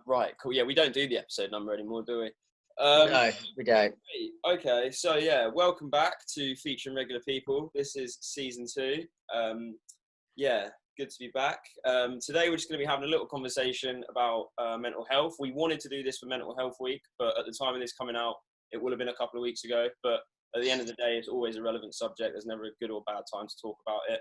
right, cool. Yeah, we don't do the episode number anymore, do we? No, we don't. Okay, so yeah, welcome back to Featuring Regular People. This is season 2. Yeah, good to be back. Today we're just going to be having a little conversation about mental health. We wanted to do this for Mental Health Week, but at the time of this coming out, it would have been a couple of weeks ago. But at the end of the day, it's always a relevant subject. There's never a good or bad time to talk about it.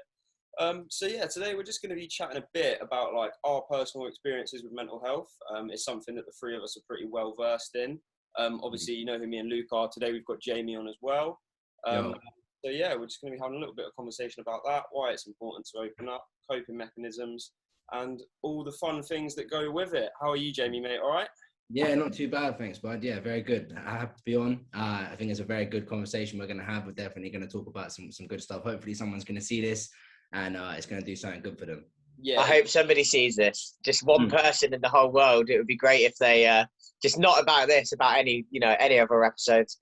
So yeah, today we're just going to be chatting a bit about like our personal experiences with mental health. It's something that the three of us are pretty well versed in. Obviously, you know who me and Luke are. Today we've got Jamie on as well. So yeah, we're just going to be having a little bit of conversation about that, why it's important to open up, coping mechanisms, and all the fun things that go with it. How are you, Jamie, mate? All right? Yeah, not too bad, thanks, bud. Yeah, very good. I have to be on. I think it's a very good conversation we're going to have. We're definitely going to talk about some good stuff. Hopefully someone's going to see this and it's going to do something good for them. Yeah. I hope somebody sees this. Just one person in the whole world. It would be great if they just not about this, about any other episodes.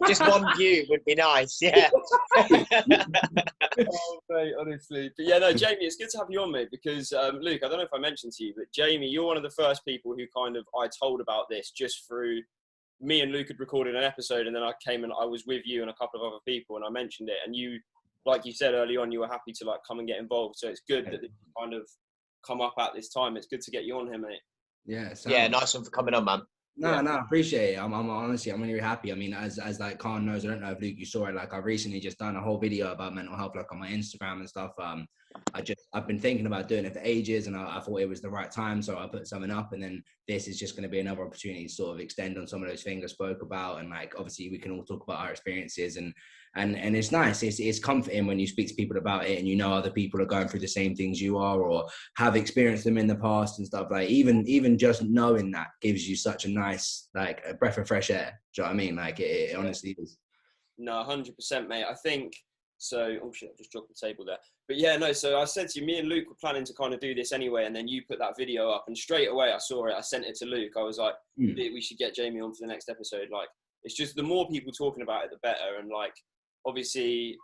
Just one view would be nice. Yeah. Oh, mate, honestly. But yeah, no, Jamie, it's good to have you on, mate, because Luke, I don't know if I mentioned to you, but Jamie, you're one of the first people who I told about this just through me and Luke had recorded an episode, and then I came and I was with you and a couple of other people, and I mentioned it, and you, like you said early on, you were happy to like come and get involved. So it's good that it kind of come up at this time. It's good to get you on here, mate. Yeah. Yeah, nice one for coming on, man. No, I appreciate it. I'm honestly, I'm really happy. I mean, as like Khan knows, I don't know if Luke, you saw it. Like, I've recently just done a whole video about mental health, like on my Instagram and stuff. I've been thinking about doing it for ages, and I thought it was the right time, so I put something up. And then this is just going to be another opportunity to sort of extend on some of those things I spoke about, and like obviously we can all talk about our experiences and it's nice. It's comforting when you speak to people about it, and you know other people are going through the same things you are or have experienced them in the past and stuff. Like even just knowing that gives you such a nice, like, a breath of fresh air. Do you know what I mean? Like it honestly is. No, 100%, mate. I think so. Oh shit, I just dropped the table there. But yeah, no. So I said to you, me and Luke were planning to kind of do this anyway, and then you put that video up, and straight away I saw it. I sent it to Luke. I was like, we should get Jamie on for the next episode. Like, it's just the more people talking about it, the better. And like, obviously,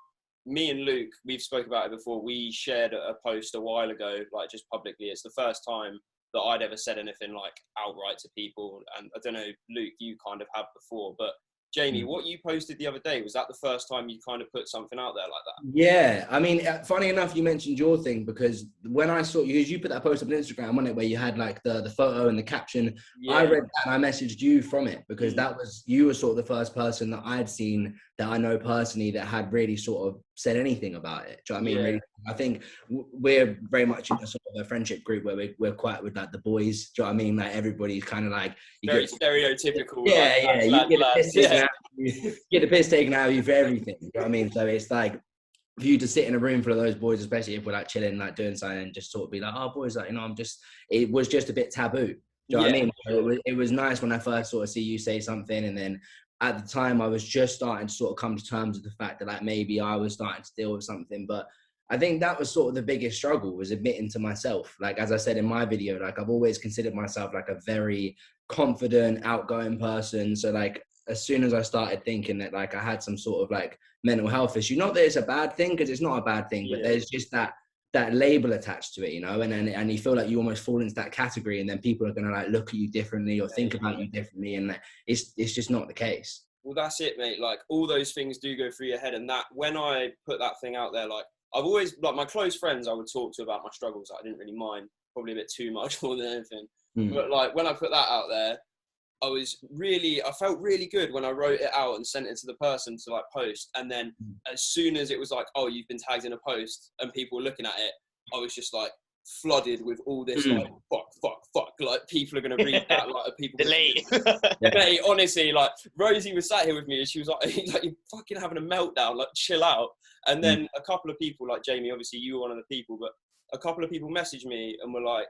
me and Luke, we've spoke about it before. We shared a post a while ago, like just publicly. It's the first time that I'd ever said anything like outright to people. And I don't know, Luke, you kind of have before, but Jamie, what you posted the other day, was that the first time you kind of put something out there like that? Yeah, I mean, funny enough, you mentioned your thing, because when I saw you put that post up on Instagram, wasn't it, where you had like the photo and the caption. Yeah. I read that and I messaged you from it, because you were sort of the first person that I'd seen that I know personally that had really sort of said anything about it. Do you know what I mean? Really, I think we're very much in a sort of a friendship group where we're quite with like the boys. Do you know what I mean? Like everybody's kind of like very stereotypical. Yeah, you get the piss taken out of you for everything. You know what I mean? So it's like, for you to sit in a room full of those boys, especially if we're like chilling, like doing something, and just sort of be like, oh, boys, like, it was just a bit taboo. Do you know what I mean? So it was nice when I first sort of see you say something, and then at the time I was just starting to sort of come to terms with the fact that like maybe I was starting to deal with something. But I think that was sort of the biggest struggle, was admitting to myself. Like, as I said in my video, like I've always considered myself like a very confident, outgoing person. So like, as soon as I started thinking that like I had some sort of like mental health issue, not that it's a bad thing, because it's not a bad thing, but there's just that label attached to it, you know, and you feel like you almost fall into that category, and then people are going to like look at you differently or think about you differently, and it's just not the case. Well, that's it, mate. Like, all those things do go through your head, and that when I put that thing out there, like I've always, like, my close friends I would talk to about my struggles. I didn't really mind, probably a bit too much more than anything. But like when I put that out there, I felt really good when I wrote it out and sent it to the person to like post. And then as soon as it was like, oh, you've been tagged in a post, and people were looking at it, I was just like flooded with all this like fuck, like people are gonna read that, like people delete. Mate, honestly, like Rosie was sat here with me, and she was like, you're fucking having a meltdown, like chill out. And then a couple of people, like Jamie, obviously you were one of the people, but a couple of people messaged me and were like,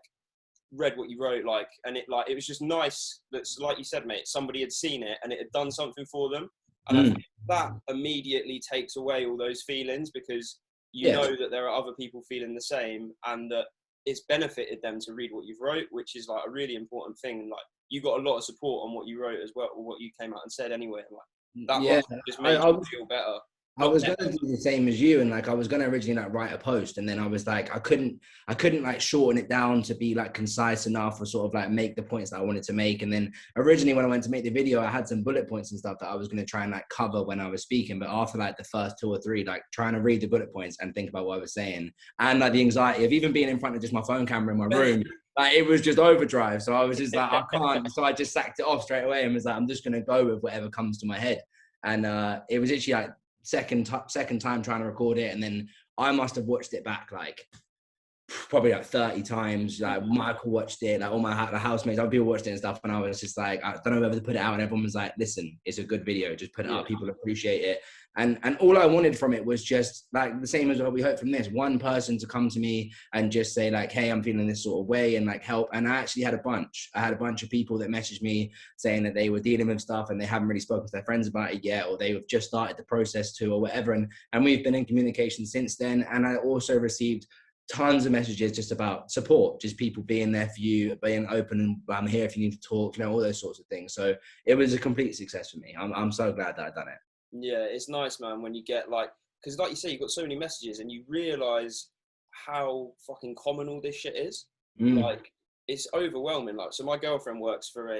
read what you wrote, like, and it was just nice that, like you said, mate, somebody had seen it and it had done something for them. And I think that immediately takes away all those feelings, because you know that there are other people feeling the same, and that it's benefited them to read what you've wrote, which is like a really important thing. And like, you got a lot of support on what you wrote as well, or what you came out and said anyway. And like that just made you feel better. I was gonna do the same as you, and like I was gonna originally like write a post, and then I was like I couldn't like shorten it down to be like concise enough or sort of like make the points that I wanted to make. And then originally when I went to make the video, I had some bullet points and stuff that I was gonna try and like cover when I was speaking. But after like the first 2 or 3, like trying to read the bullet points and think about what I was saying, and like the anxiety of even being in front of just my phone camera in my room, like it was just overdrive. So I was just like I can't. So I just sacked it off straight away and was like I'm just gonna go with whatever comes to my head. And it was actually like second time trying to record it, and then I must have watched it back like probably like 30 times. Like Michael watched it, like all my housemates, other people watched it and stuff, and I was just like I don't know whether to put it out, and everyone was like listen, it's a good video, just put it up, people appreciate it. And all I wanted from it was just like the same as what we heard from this one person to come to me and just say like, hey, I'm feeling this sort of way, and like help. And I actually had a bunch of people that messaged me saying that they were dealing with stuff and they haven't really spoken to their friends about it yet, or they have just started the process to, or whatever. And we've been in communication since then. And I also received tons of messages just about support, just people being there for you, being open, and I'm here if you need to talk, all those sorts of things. So it was a complete success for me. I'm so glad that I've done it. Yeah, it's nice, man, when you get like, because like you say, you've got so many messages and you realise how fucking common all this shit is. Like, it's overwhelming. Like, so my girlfriend works for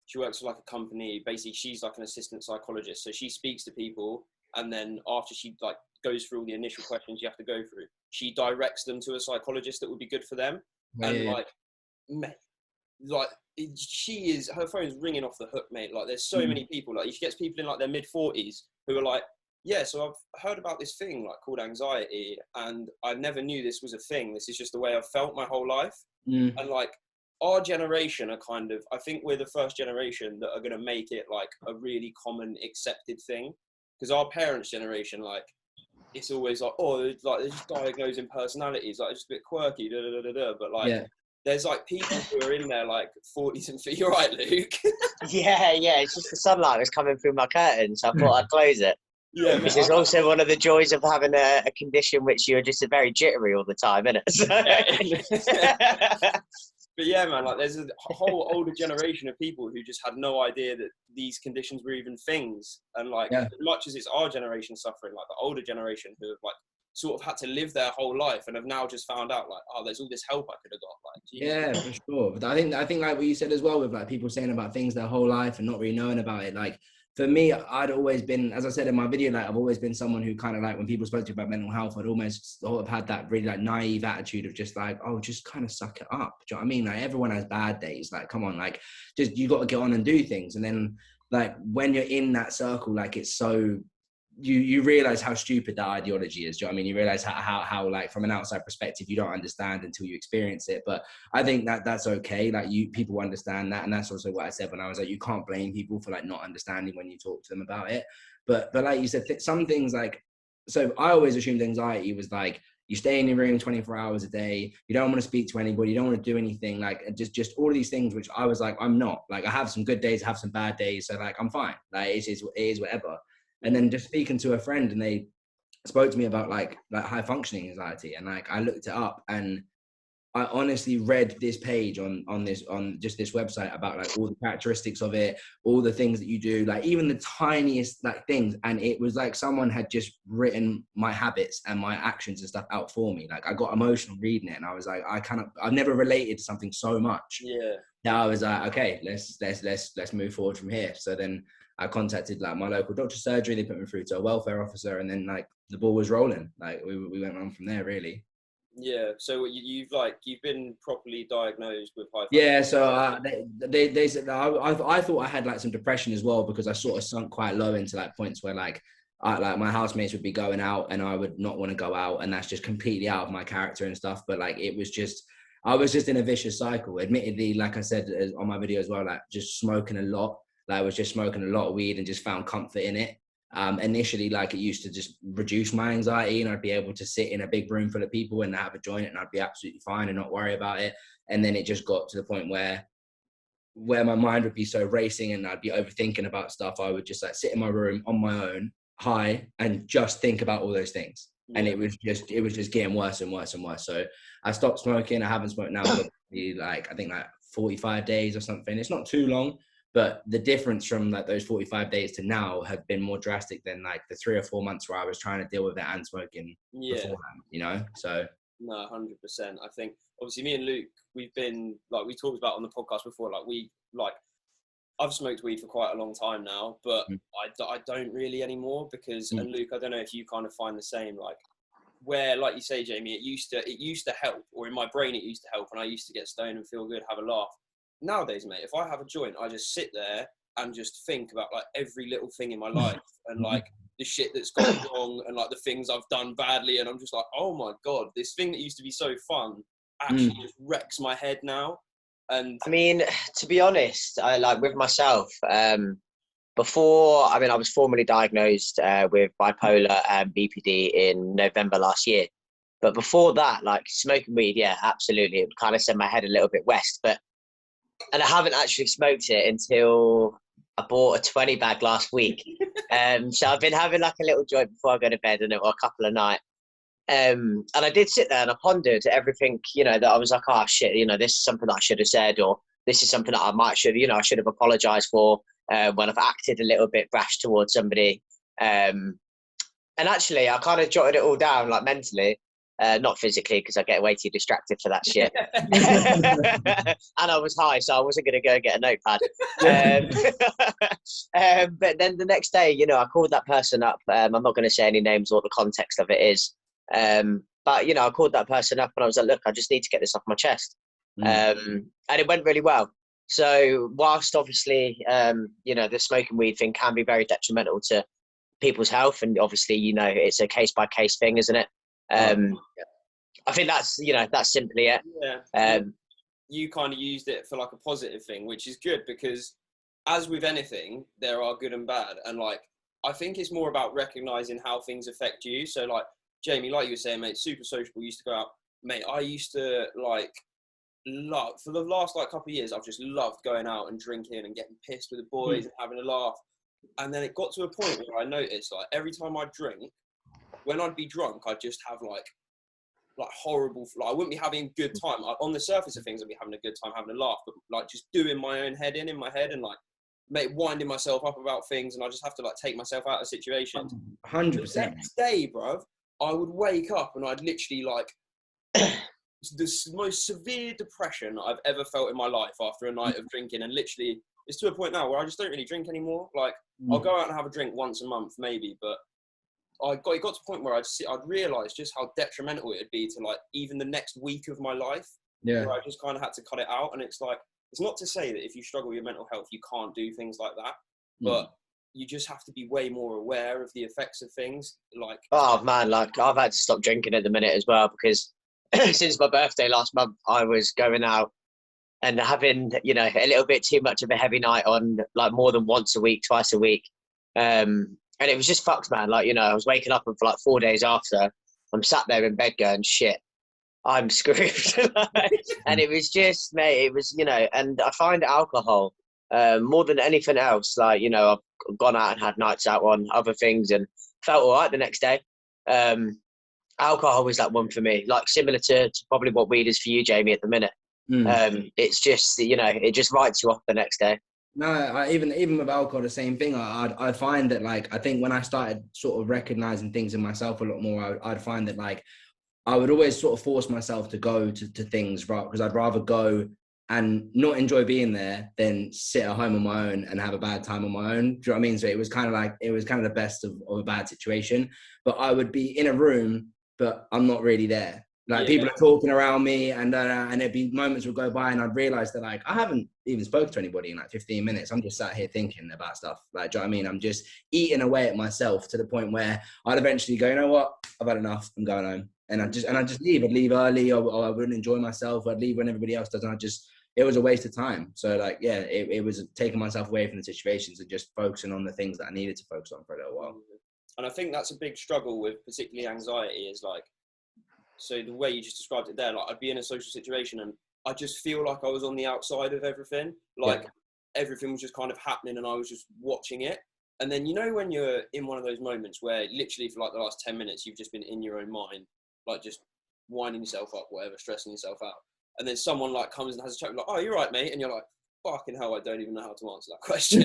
she works for like a company. Basically, she's like an assistant psychologist. So she speaks to people, and then after she like goes through all the initial questions you have to go through, she directs them to a psychologist that would be good for them. And like, mate, like her phone's ringing off the hook, mate. Like there's so many people, like she gets people in like their mid-40s who are like, yeah, so I've heard about this thing like called anxiety, and I never knew this was a thing. This is just the way I've felt my whole life. And like our generation are kind of, I think we're the first generation that are going to make it like a really common accepted thing, because our parents' generation, like it's always like, oh, it's like they're just diagnosing personalities, like it's just a bit quirky, but like there's like people who are in their like 40s and 50s. You're right, Luke. yeah, it's just the sunlight was coming through my curtain, so I thought I'd close it. Yeah, which is also one of the joys of having a condition which you're just very jittery all the time, isn't it? So. But yeah, man, like there's a whole older generation of people who just had no idea that these conditions were even things. And like, as much as it's our generation suffering, like the older generation who have like sort of had to live their whole life and have now just found out like, oh, there's all this help I could have got. Like, yeah, for sure. But I think like what you said as well, with like people saying about things their whole life and not really knowing about it. Like for me, I'd always been, as I said in my video, like I've always been someone who kind of like when people spoke to me about mental health, I'd almost sort of had that really like naive attitude of just like, oh, just kind of suck it up. Do you know what I mean? Like everyone has bad days. Like, come on, like just you got to get on and do things. And then like when you're in that circle, like it's so. You realize how stupid that ideology is. Do you know what I mean? You realize how like from an outside perspective, you don't understand until you experience it. But I think that's okay. Like people understand that. And that's also what I said when I was like, you can't blame people for like not understanding when you talk to them about it. But like you said, some things like, so I always assumed anxiety was like, you stay in your room 24 hours a day. You don't want to speak to anybody. You don't want to do anything, like just all of these things, which I was like, I'm not. Like I have some good days, I have some bad days. So like, I'm fine. Like it is whatever. And then just speaking to a friend, and they spoke to me about like high functioning anxiety, and like I looked it up, and I honestly read this page on just this website about like all the characteristics of it, all the things that you do, like even the tiniest like things, and it was like someone had just written my habits and my actions and stuff out for me. Like I got emotional reading it, and I was like, I've never related to something so much. Yeah. Now I was like, okay, let's move forward from here. So then I contacted like my local doctor's surgery. They put me through to a welfare officer, and then like the ball was rolling. Like we went on from there, really. Yeah. So you've been properly diagnosed with high. Yeah. So they said I thought I had like some depression as well, because I sort of sunk quite low into like points where like my housemates would be going out and I would not want to go out, and that's just completely out of my character and stuff. But like it was just. I was just in a vicious cycle. Admittedly, like I said on my video as well, like just smoking a lot. Like I was just smoking a lot of weed and just found comfort in it. Initially, like it used to just reduce my anxiety, and I'd be able to sit in a big room full of people and have a joint, and I'd be absolutely fine and not worry about it. And then it just got to the point where my mind would be so racing and I'd be overthinking about stuff. I would just like sit in my room on my own, high, and just think about all those things. And it was just getting worse and worse and worse. So I stopped smoking. I haven't smoked now for like, I think like 45 days or something. It's not too long, But the difference from like those 45 days to now have been more drastic than like the 3 or 4 months where I was trying to deal with it and smoking beforehand, you know? So. No, 100%. I think obviously me and Luke, we've been like, we talked about on the podcast before, like I've smoked weed for quite a long time now, but I don't really anymore because, and Luke, I don't know if you kind of find the same, like where, like you say, Jamie, it used to help, or in my brain it used to help, and I used to get stoned and feel good, have a laugh. Nowadays, mate, if I have a joint, I just sit there and just think about like every little thing in my life and like the shit that's gone wrong and like the things I've done badly, and I'm just like, oh my God, this thing that used to be so fun actually just wrecks my head now. And I mean, to be honest, I like with myself, before, I mean, I was formally diagnosed with bipolar and BPD in November last year. But before that, like smoking weed, yeah, absolutely. It kind of sent my head a little bit west. And I haven't actually smoked it until I bought a 20 bag last week. So I've been having like a little joint before I go to bed and a couple of nights. And I did sit there and I pondered everything, you know, that I was like, oh shit, you know, this is something that I should have said, or this is something that I should have apologized for when I've acted a little bit rash towards somebody. And actually, I kind of jotted it all down, like mentally. Not physically, because I get way too distracted for that shit. And I was high, so I wasn't going to go get a notepad. But then the next day, you know, I called that person up. I'm not going to say any names or what the context of it is. But, you know, I called that person up and I was like, look, I just need to get this off my chest. And it went really well. So whilst obviously, you know, the smoking weed thing can be very detrimental to people's health. And obviously, you know, it's a case by case thing, isn't it? I think that's, you know, that's simply it. Yeah. You kind of used it for like a positive thing, which is good, because as with anything, there are good and bad. And like, I think it's more about recognizing how things affect you. So like, Jamie, like you were saying, mate, super sociable, used to go out. Mate, I used to like love, for the last like couple of years, I've just loved going out and drinking and getting pissed with the boys and having a laugh. And then it got to a point where I noticed, like, every time I drink, when I'd be drunk, I'd just have like horrible, like I wouldn't be having a good time. On the surface of things, I'd be having a good time, having a laugh, but like just doing my own head in my head and like winding myself up about things, and I just have to like take myself out of situations. 100%. The next day, bruv, I would wake up and I'd literally like the most severe depression I've ever felt in my life after a night of drinking, and literally it's to a point now where I just don't really drink anymore. Like I'll go out and have a drink once a month maybe, but it got to a point where I'd realise just how detrimental it'd be to like even the next week of my life. Yeah. Where I just kind of had to cut it out. And it's like, it's not to say that if you struggle with your mental health, you can't do things like that, but you just have to be way more aware of the effects of things. Like, oh man, like I've had to stop drinking at the minute as well, because since my birthday last month, I was going out and having, you know, a little bit too much of a heavy night on, like more than once a week, twice a week. And it was just fucked, man. Like, you know, I was waking up and for like 4 days after, I'm sat there in bed going, shit, I'm screwed. And it was just, mate, it was, you know, and I find alcohol, more than anything else, like, you know, I've gone out and had nights out on other things and felt all right the next day. Alcohol was that one for me, like similar to probably what weed is for you, Jamie, at the minute. It's just, you know, it just writes you off the next day. No, even with alcohol, the same thing. I find that, like, I think when I started sort of recognizing things in myself a lot more, I'd find that, like, I would always sort of force myself to go to things, right? Because I'd rather go and not enjoy being there than sit at home on my own and have a bad time on my own. Do you know what I mean? So it was kind of the best of a bad situation. But I would be in a room, but I'm not really there. Like, people are talking around me, and there'd be moments would go by, and I'd realize that, like, I haven't even spoken to anybody in like 15 minutes. I'm just sat here thinking about stuff. Like, do you know what I mean? I'm just eating away at myself to the point where I'd eventually go, you know what? I've had enough. I'm going home. And I'd just leave. I'd leave early, or I wouldn't enjoy myself. I'd leave when everybody else does. And it was a waste of time. So, like, yeah, it was taking myself away from the situations and just focusing on the things that I needed to focus on for a little while. And I think that's a big struggle with particularly anxiety, is like, so the way you just described it there, like, I'd be in a social situation and I just feel like I was on the outside of everything. Like, everything was just kind of happening and I was just watching it. And then, you know, when you're in one of those moments where literally for like the last 10 minutes, you've just been in your own mind, like just winding yourself up, whatever, stressing yourself out. And then someone like comes and has a chat, like, oh, you're right, mate. And you're like, fucking hell, I don't even know how to answer that question.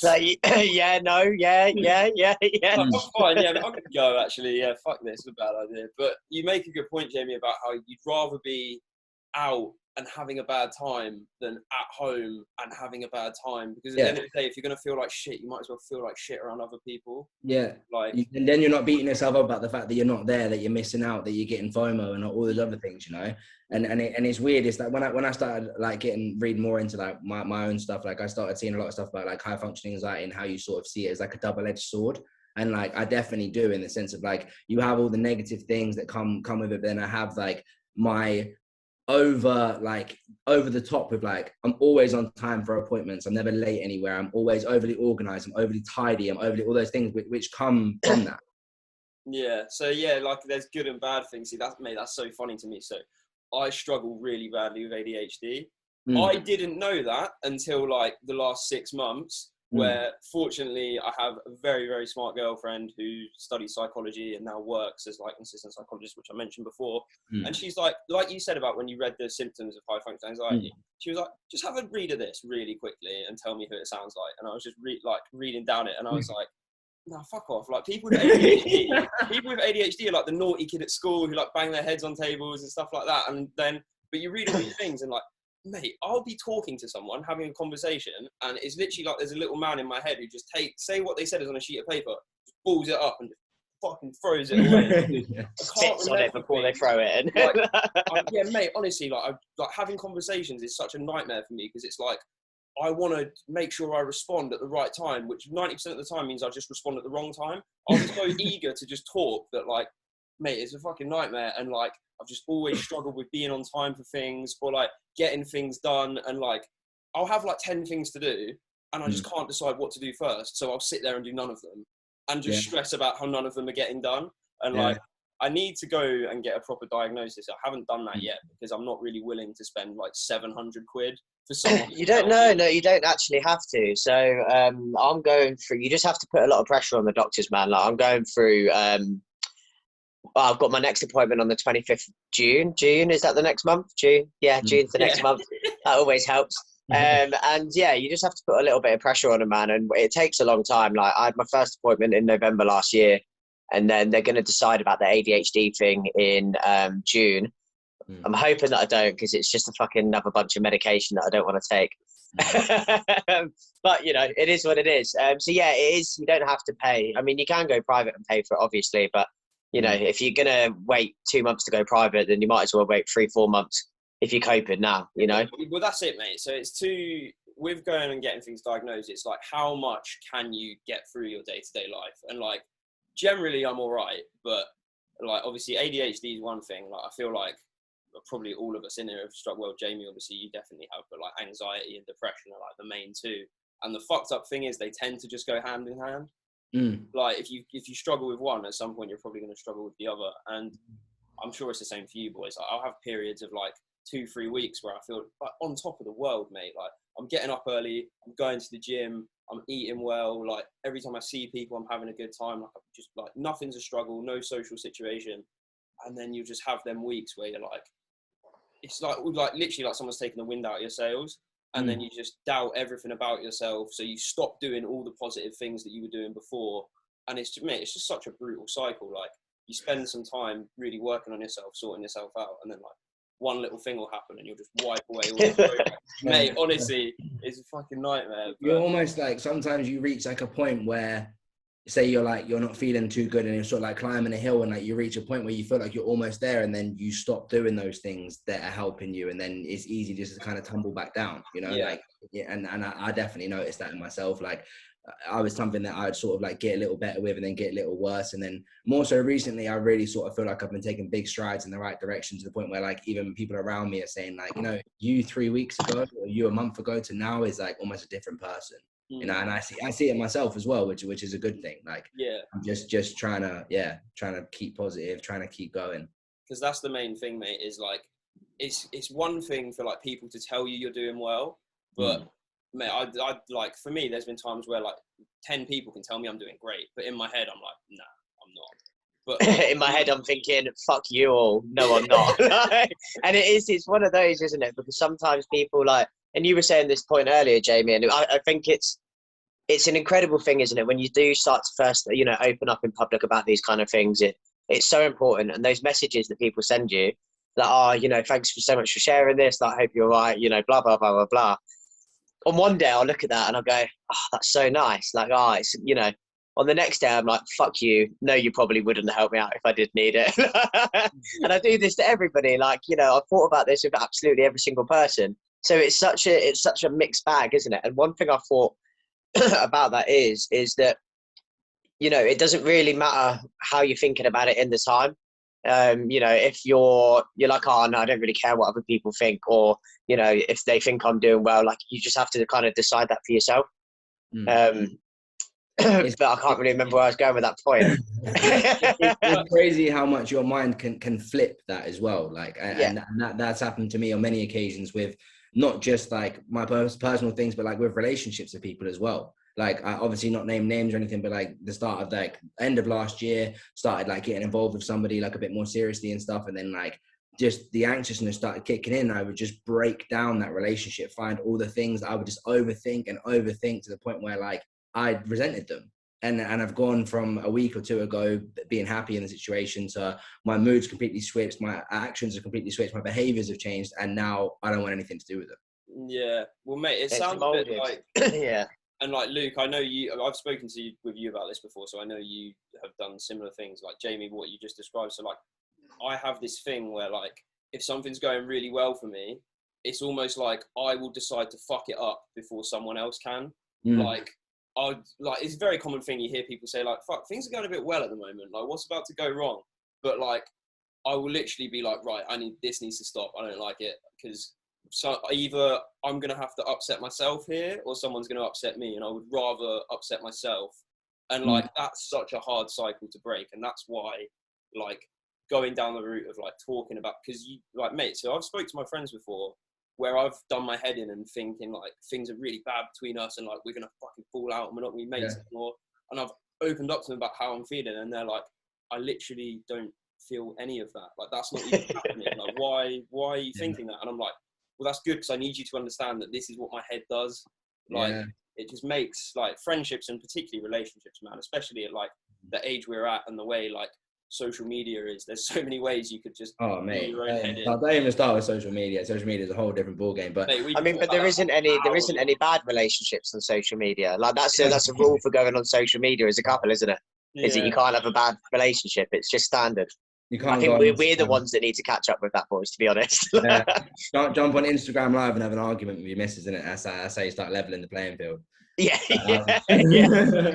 Like, yeah, no, yeah. I'm fine, yeah, I'm gonna go actually. Yeah, fuck this, it's a bad idea. But you make a good point, Jamie, about how you'd rather be out and having a bad time than at home and having a bad time, because at the end of the day, if you're gonna feel like shit, you might as well feel like shit around other people. Yeah, like, and then you're not beating yourself up about the fact that you're not there, that you're missing out, that you're getting FOMO and all those other things, you know. And it's weird. It's like when I started like reading more into like my own stuff, like I started seeing a lot of stuff about like high functioning anxiety and how you sort of see it as like a double-edged sword. And like I definitely do, in the sense of like you have all the negative things that come with it, but then I have like my over the top with like I'm always on time for appointments, I'm never late anywhere, I'm always overly organized, I'm overly tidy, I'm overly all those things which come from that. Yeah, so yeah, like there's good and bad things. See, that's so funny to me. So I struggle really badly with ADHD. I didn't know that until like the last 6 months, where fortunately I have a very, very smart girlfriend who studies psychology and now works as like an assistant psychologist, which I mentioned before. And she's like you said about when you read the symptoms of high functioning anxiety, she was like, just have a read of this really quickly and tell me who it sounds like. And I was just reading down it, and I was like, no, fuck off. Like people with ADHD are like the naughty kid at school who like bang their heads on tables and stuff like that. And then, but you read all these things and like, mate, I'll be talking to someone, having a conversation, and it's literally like there's a little man in my head who just say what they said is on a sheet of paper, just balls it up and just fucking throws it away. Spits on it before they throw it in. Yeah, mate, honestly, like having conversations is such a nightmare for me, because it's like, I want to make sure I respond at the right time, which 90% of the time means I just respond at the wrong time. I'm so eager to just talk that, like, mate, it's a fucking nightmare. And like, I've just always struggled with being on time for things, or like getting things done. And like, I'll have like 10 things to do and I just can't decide what to do first. So I'll sit there and do none of them and just stress about how none of them are getting done. And like, I need to go and get a proper diagnosis. I haven't done that yet because I'm not really willing to spend like 700 quid for someone. You don't know. No, you don't actually have to. So I'm going through, you just have to put a lot of pressure on the doctors, man. Like I'm going through, I've got my next appointment on the 25th of June. June, is that the next month? June? Yeah, June's the next month. That always helps. And yeah, you just have to put a little bit of pressure on a man, and it takes a long time. Like I had my first appointment in November last year, and then they're going to decide about the ADHD thing in June. I'm hoping that I don't, because it's just a fucking another bunch of medication that I don't want to take. But you know, it is what it is. So yeah, it is. You don't have to pay. I mean, you can go private and pay for it, obviously, but you know, if you're gonna wait 2 months to go private, then you might as well wait 3-4 months if you're coping now. You know. Well, that's it, mate. So it's with going and getting things diagnosed, it's like, how much can you get through your day-to-day life? And like, generally I'm all right, but like obviously ADHD is one thing. Like I feel like probably all of us in here have struggled. Well, Jamie, obviously you definitely have, but like anxiety and depression are like the main two. And the fucked up thing is they tend to just go hand in hand. Like if you struggle with one, at some point you're probably going to struggle with the other. And I'm sure it's the same for you boys. Like, I'll have periods of like 2-3 weeks where I feel like on top of the world, mate. Like I'm getting up early, I'm going to the gym, I'm eating well. Like every time I see people, I'm having a good time. Like I'm just like, nothing's a struggle, no social situation. And then you just have them weeks where you're like, it's like literally like someone's taking the wind out of your sails, and then you just doubt everything about yourself. So you stop doing all the positive things that you were doing before. And it's just such a brutal cycle. Like you spend some time really working on yourself, sorting yourself out, and then like one little thing will happen and you'll just wipe away all the progress. Mate, honestly, it's a fucking nightmare. But you're almost like, sometimes you reach like a point where, say you're not feeling too good and you're sort of like climbing a hill, and like you reach a point where you feel like you're almost there, and then you stop doing those things that are helping you, and then it's easy just to kind of tumble back down, you know. And I definitely noticed that in myself. Like I was something that I'd sort of like get a little better with and then get a little worse, and then more so recently I really sort of feel like I've been taking big strides in the right direction, to the point where like even people around me are saying like, you know, you 3 weeks ago or you a month ago to now is like almost a different person. You know, and I see it myself as well, which is a good thing. Like, I'm just trying to keep positive, trying to keep going. Because that's the main thing, mate. Is like, it's one thing for like people to tell you you're doing well, but mate, I like, for me, there's been times where like 10 people can tell me I'm doing great, but in my head I'm like, nah, I'm not. But in my head, I'm thinking, fuck you all. No, I'm not. And it's one of those, isn't it? Because sometimes people like, and you were saying this point earlier, Jamie, and I think it's an incredible thing, isn't it? When you do start to first, open up in public about these kind of things, it's so important. And those messages that people send you that are, thanks so much for sharing this. I hope you're all right, blah, blah, blah, blah, blah. On one day, I'll look at that and I'll go, oh, that's so nice. Like, it's, on the next day, I'm like, fuck you. No, you probably wouldn't help me out if I did need it. And I do this to everybody. Like, I've thought about this with absolutely every single person. So it's such a mixed bag, isn't it? And one thing I thought about that is that, it doesn't really matter how you're thinking about it in the time. If you're like, oh no, I don't really care what other people think, or if they think I'm doing well, like you just have to kind of decide that for yourself. But I can't really remember where I was going with that point. It's crazy how much your mind can flip that as well. Like, and that's happened to me on many occasions with not just like my personal things, but like with relationships with people as well. Like, I obviously not name names or anything, but like the start of like end of last year, started like getting involved with somebody like a bit more seriously and stuff. And then like just the anxiousness started kicking in. I would just break down that relationship, find all the things I would just overthink to the point where like I resented them. And I've gone from a week or two ago being happy in the situation to my mood's completely switched, my actions are completely switched, my behaviors have changed, and now I don't want anything to do with them. Yeah, well, mate, it sounds a bit like yeah. And like Luke, I know I've spoken with you about this before, so I know you have done similar things. Like Jamie, what you just described. So like, I have this thing where like, if something's going really well for me, it's almost like I will decide to fuck it up before someone else can. Like, it's a very common thing you hear people say like, fuck, things are going a bit well at the moment. Like, what's about to go wrong? But like, I will literally be like, right, this needs to stop. I don't like it, because so either I'm going to have to upset myself here or someone's going to upset me, and I would rather upset myself. And like, that's such a hard cycle to break. And that's why like going down the route of like talking about, because you like, mate, so I've spoke to my friends before where I've done my head in and thinking like things are really bad between us and like we're going to fucking fall out and we're not going to be mates anymore. And I've opened up to them about how I'm feeling, and they're like, I literally don't feel any of that. Like, that's not even happening. Like, why are you thinking that? And I'm like, well, that's good, because I need you to understand that this is what my head does. Like, it just makes like friendships, and particularly relationships, man, especially at like the age we're at and the way like social media is. There's so many ways you could just your own head in. Don't even start with social media. Social media is a whole different ballgame. But mate, but there isn't any bad relationships on social media. Like that's a rule for going on social media as a couple, isn't it? Is that you can't have a bad relationship. It's just standard. You can't. I think we're the ones that need to catch up with that, boys, to be honest. Don't jump on Instagram Live and have an argument with your missus, innit? That's how you start leveling the playing field. Yeah.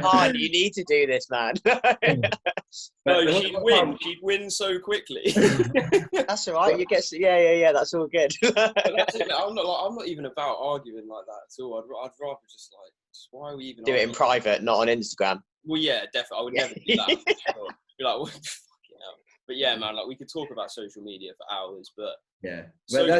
God, you need to do this, man. No, she'd win so quickly. That's all right. You get, yeah. That's all good. That's it. I'm not even about arguing like that at all. I'd rather just like, why are we even do it in private, not on Instagram? Well, yeah, definitely. I would never do that. For sure. Be like, well, fucking hell. But yeah, man, like we could talk about social media for hours, but yeah. Well, I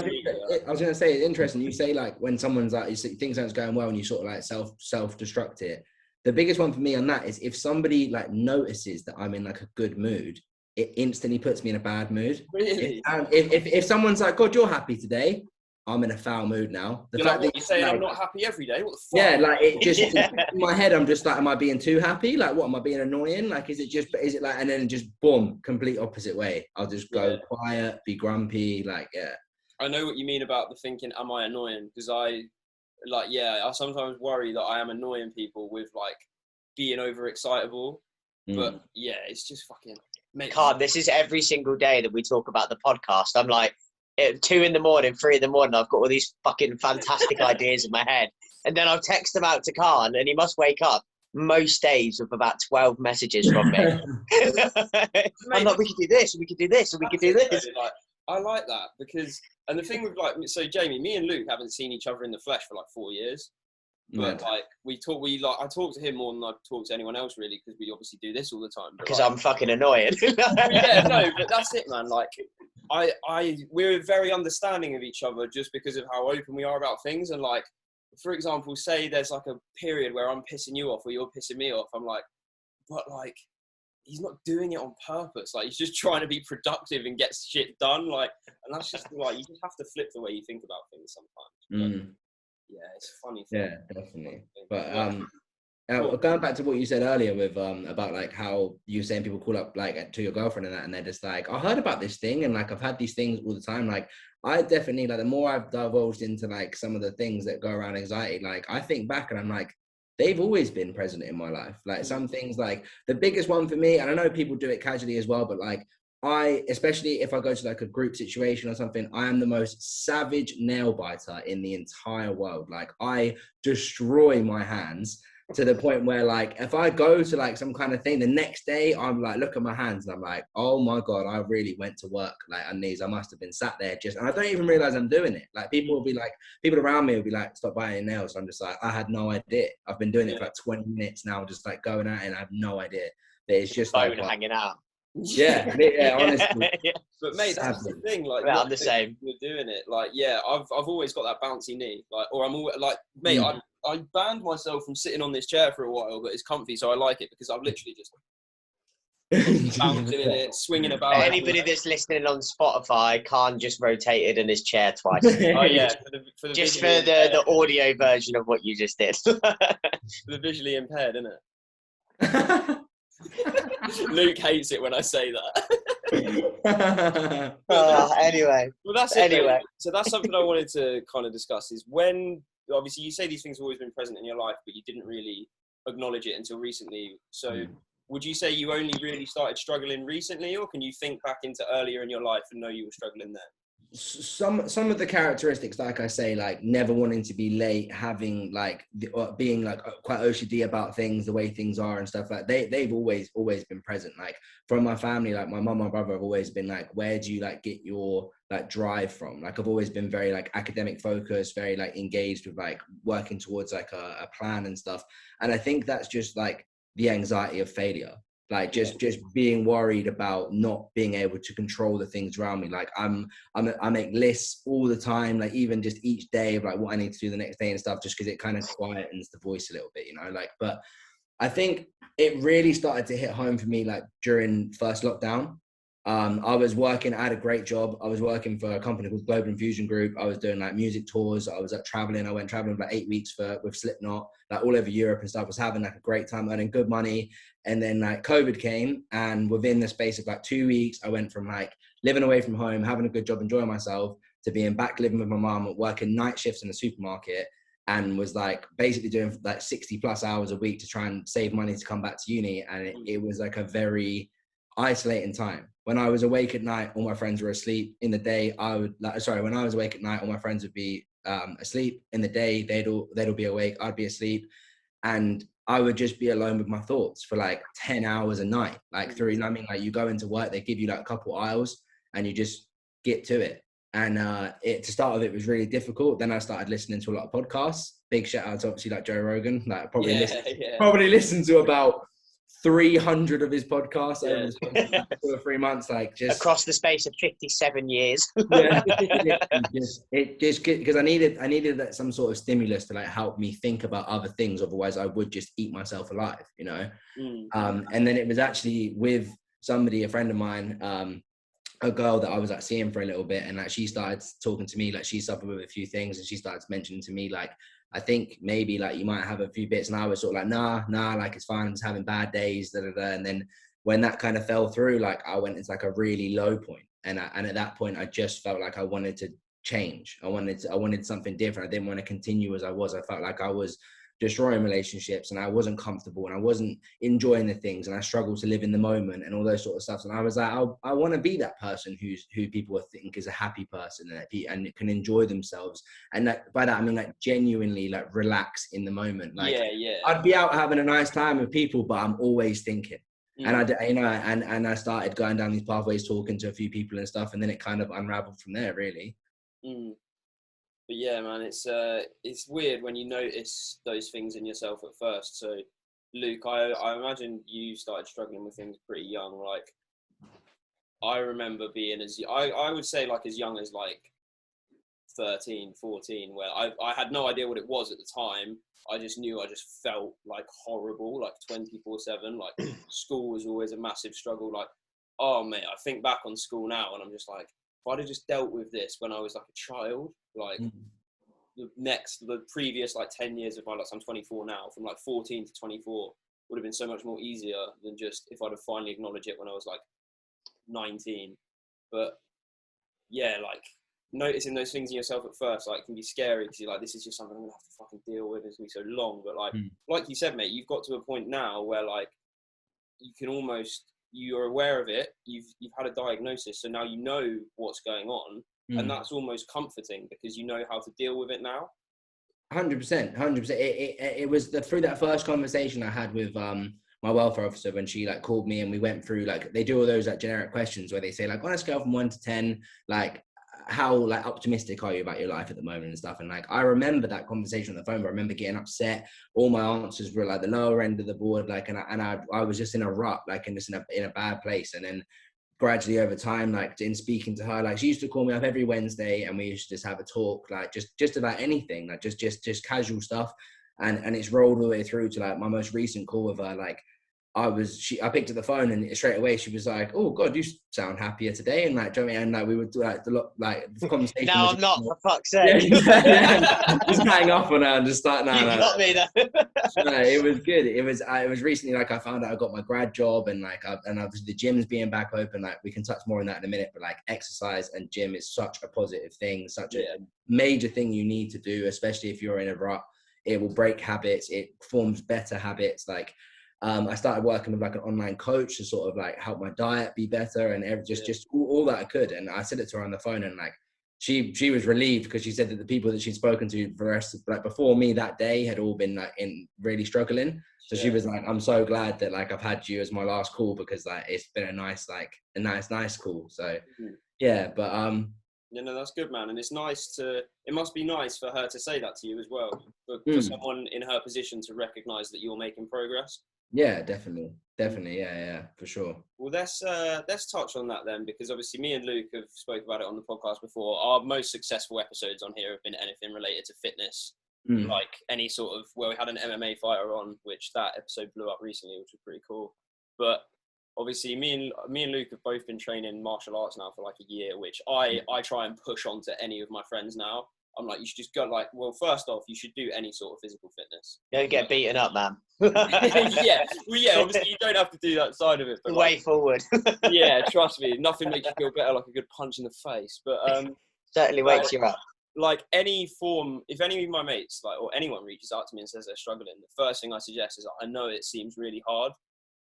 was going to say, it's interesting. You say like when someone's like, you think something's going well and you sort of like self-destruct it. The biggest one for me on that is if somebody like notices that I'm in like a good mood, it instantly puts me in a bad mood. Really? If someone's like, God, you're happy today, I'm in a foul mood now. The fact that you're saying like, I'm not happy every day. What the fuck? Yeah, like it just in my head, I'm just like, am I being too happy? Like, what am I being annoying? Like, is it like, and then just boom, complete opposite way. I'll just go quiet, be grumpy, like I know what you mean about the thinking, am I annoying? Because I sometimes worry that I am annoying people with like being overexcitable. But yeah, it's just fucking. God, this is every single day that we talk about the podcast. I'm like, at 2 in the morning, 3 in the morning, I've got all these fucking fantastic ideas in my head. And then I'll text them out to Khan, and he must wake up most days with about 12 messages from me. I'm like, we could do this, and we could do this, and we could do this. Like, I like that because, and the thing with like, so Jamie, me and Luke haven't seen each other in the flesh for like 4 years. But like I talk to him more than I talk to anyone else really, because we obviously do this all the time. Because like, I'm fucking annoying. Yeah, no, but that's it, man. Like we're very understanding of each other just because of how open we are about things. And like, for example, say there's like a period where I'm pissing you off or you're pissing me off. I'm like, but like, he's not doing it on purpose. Like, he's just trying to be productive and get shit done. Like, and that's just like, you just have to flip the way you think about things sometimes. But, yeah, it's a funny thing. Yeah, definitely. But going back to what you said earlier with about like how you were saying people call up like to your girlfriend and that, and they're just like, I heard about this thing, and like I've had these things all the time. Like, I definitely, like, the more I've divulged into like some of the things that go around anxiety, like I think back and I'm like, they've always been present in my life. Like, some things, like the biggest one for me, and I know people do it casually as well, but like especially if I go to like a group situation or something, I am the most savage nail biter in the entire world. Like, I destroy my hands to the point where, like, if I go to like some kind of thing, the next day I'm like, look at my hands and I'm like, oh my God, I really went to work like on these. I must have been sat there and I don't even realize I'm doing it. Like, people around me will be like, stop biting your nails. I'm just like, I had no idea. I've been doing it for like 20 minutes now, just like going at it, and I have no idea that it's just Phone like hanging out. Yeah, honestly. Yeah. But mate, that's the thing. Like, I'm the same. You're doing it. Like, yeah, I've always got that bouncy knee. Like, or I'm always like, mate, I banned myself from sitting on this chair for a while, but it's comfy, so I like it because I've literally just bouncing in it, swinging about. Anybody that's listening on Spotify can't just rotate it in his chair twice. Oh yeah, for the just for the audio version of what you just did. For the visually impaired, isn't it? Luke hates it when I say that. Anyway. Well, that's it. Anyway. So that's something I wanted to kind of discuss, is when, obviously, you say these things have always been present in your life, but you didn't really acknowledge it until recently. So would you say you only really started struggling recently, or can you think back into earlier in your life and know you were struggling then? Some of the characteristics, like I say, like never wanting to be late, having like being like quite OCD about things, the way things are and stuff, like they've always been present. Like, from my family, like my mum, my brother have always been like, where do you like get your like drive from? Like, I've always been very like academic focused, very like engaged with like working towards like a plan and stuff. And I think that's just like the anxiety of failure. Like, just being worried about not being able to control the things around me. Like, I make lists all the time, like even just each day of like what I need to do the next day and stuff, just because it kind of quietens the voice a little bit, you know, like. But I think it really started to hit home for me like during first lockdown. I was working, I had a great job. I was working for a company called Global Infusion Group. I was doing like music tours. I was traveling. I went traveling for like 8 weeks with Slipknot, like all over Europe and stuff. I was having like a great time, earning good money. And then like COVID came, and within the space of like 2 weeks, I went from like living away from home, having a good job, enjoying myself, to being back living with my mom, working night shifts in the supermarket, and was like basically doing like 60+ hours a week to try and save money to come back to uni. And it was like a very isolating time. When I was awake at night, all my friends were asleep. In the day, when I was awake at night, all my friends would be asleep. In the day, they'd all be awake, I'd be asleep, and I would just be alone with my thoughts for like 10 hours a night, like through, you know what I mean? Like, you go into work, they give you like a couple aisles and you just get to it. And to start with, it was really difficult. Then I started listening to a lot of podcasts. Big shout out to obviously like Joe Rogan. Like, probably listened to about 300 of his podcasts over the space of 2 or 3 months, like just across the space of 57 years. Yeah, just because I needed that some sort of stimulus to like help me think about other things. Otherwise, I would just eat myself alive, you know. And then it was actually with somebody, a friend of mine, a girl that I was like seeing for a little bit, and like she started talking to me, like she suffered with a few things, and she started mentioning to me like, I think maybe like you might have a few bits, and I was sort of like, nah, like it's fine, I'm just having bad days, And then when that kind of fell through, like I went into like a really low point, and at that point I just felt like I wanted to change. I wanted something different. I didn't want to continue as I was. I felt like I was destroying relationships, and I wasn't comfortable, and I wasn't enjoying the things, and I struggled to live in the moment and all those sort of stuff. And I was like, I want to be that person who people think is a happy person and can enjoy themselves. And that, by that I mean like genuinely like relax in the moment. Like I'd be out having a nice time with people, but I'm always thinking. And I started going down these pathways, talking to a few people and stuff, and then it kind of unraveled from there, really. But yeah, man, it's weird when you notice those things in yourself at first. So, Luke, I imagine you started struggling with things pretty young. Like, I remember being I would say like as young as like 13, 14, where I had no idea what it was at the time. I just knew I just felt like horrible, like 24/7. Like school was always a massive struggle. Like, oh mate, I think back on school now and I'm just like, if I'd have just dealt with this when I was like a child, like the previous like 10 years of my life, so I'm 24 now, from like 14 to 24 would have been so much more easier than just if I'd have finally acknowledged it when I was like 19. But yeah, like noticing those things in yourself at first, like, can be scary because you're like, this is just something I'm gonna have to fucking deal with. It's gonna be so long. But like you said, mate, you've got to a point now where like you can almost, you're aware of it. You've had a diagnosis, so now you know what's going on, and that's almost comforting because you know how to deal with it now. 100%. It was through that first conversation I had with my welfare officer when she like called me and we went through, like, they do all those like generic questions where they say like, on a scale from 1 to 10, like, how like optimistic are you about your life at the moment and stuff. And like, I remember that conversation on the phone, but I remember getting upset. All my answers were like the lower end of the board, like, and I was just in a rut, like, and just in a bad place. And then gradually over time, like, in speaking to her, like, she used to call me up every Wednesday and we used to just have a talk, like just about anything, like just casual stuff. And it's rolled all the way through to like my most recent call with her. Like, I picked up the phone and straight away she was like, "Oh God, you sound happier today." And like, do you know what I mean? And like, we would do like the conversation. No, I'm not, for fuck's sake. Just hang up on her and just start. No, you got me there. No, it was good. It was recently, like, I found out I got my grad job and like, and obviously the gym's being back open. Like, we can touch more on that in a minute, but like, exercise and gym is such a positive thing, such a major thing you need to do, especially if you're in a rut. It will break habits. It forms better habits. Like, I started working with like an online coach to sort of like help my diet be better and just all that I could. And I said it to her on the phone and like, she was relieved because she said that the people that she'd spoken to for the rest of, like, before me that day had all been like in really struggling. So she was like, I'm so glad that like I've had you as my last call because like it's been a nice call. So yeah, but yeah, no, that's good, man. And it's nice it must be nice for her to say that to you as well, for someone in her position to recognize that you're making progress. Yeah, definitely. Yeah, for sure. Well, let's touch on that then, because obviously me and Luke have spoke about it on the podcast before. Our most successful episodes on here have been anything related to fitness, like any sort of, well, we had an MMA fighter on, which that episode blew up recently, which was pretty cool. But obviously me and Luke have both been training martial arts now for like a year, which I try and push onto any of my friends now. I'm like, you should just go, like, well, first off, you should do any sort of physical fitness. Don't get beaten up, man. yeah, obviously you don't have to do that side of it. But way forward. Yeah, trust me, nothing makes you feel better like a good punch in the face. But certainly wakes you up. Like, any form, if any of my mates, like, or anyone reaches out to me and says they're struggling, the first thing I suggest is, I know it seems really hard,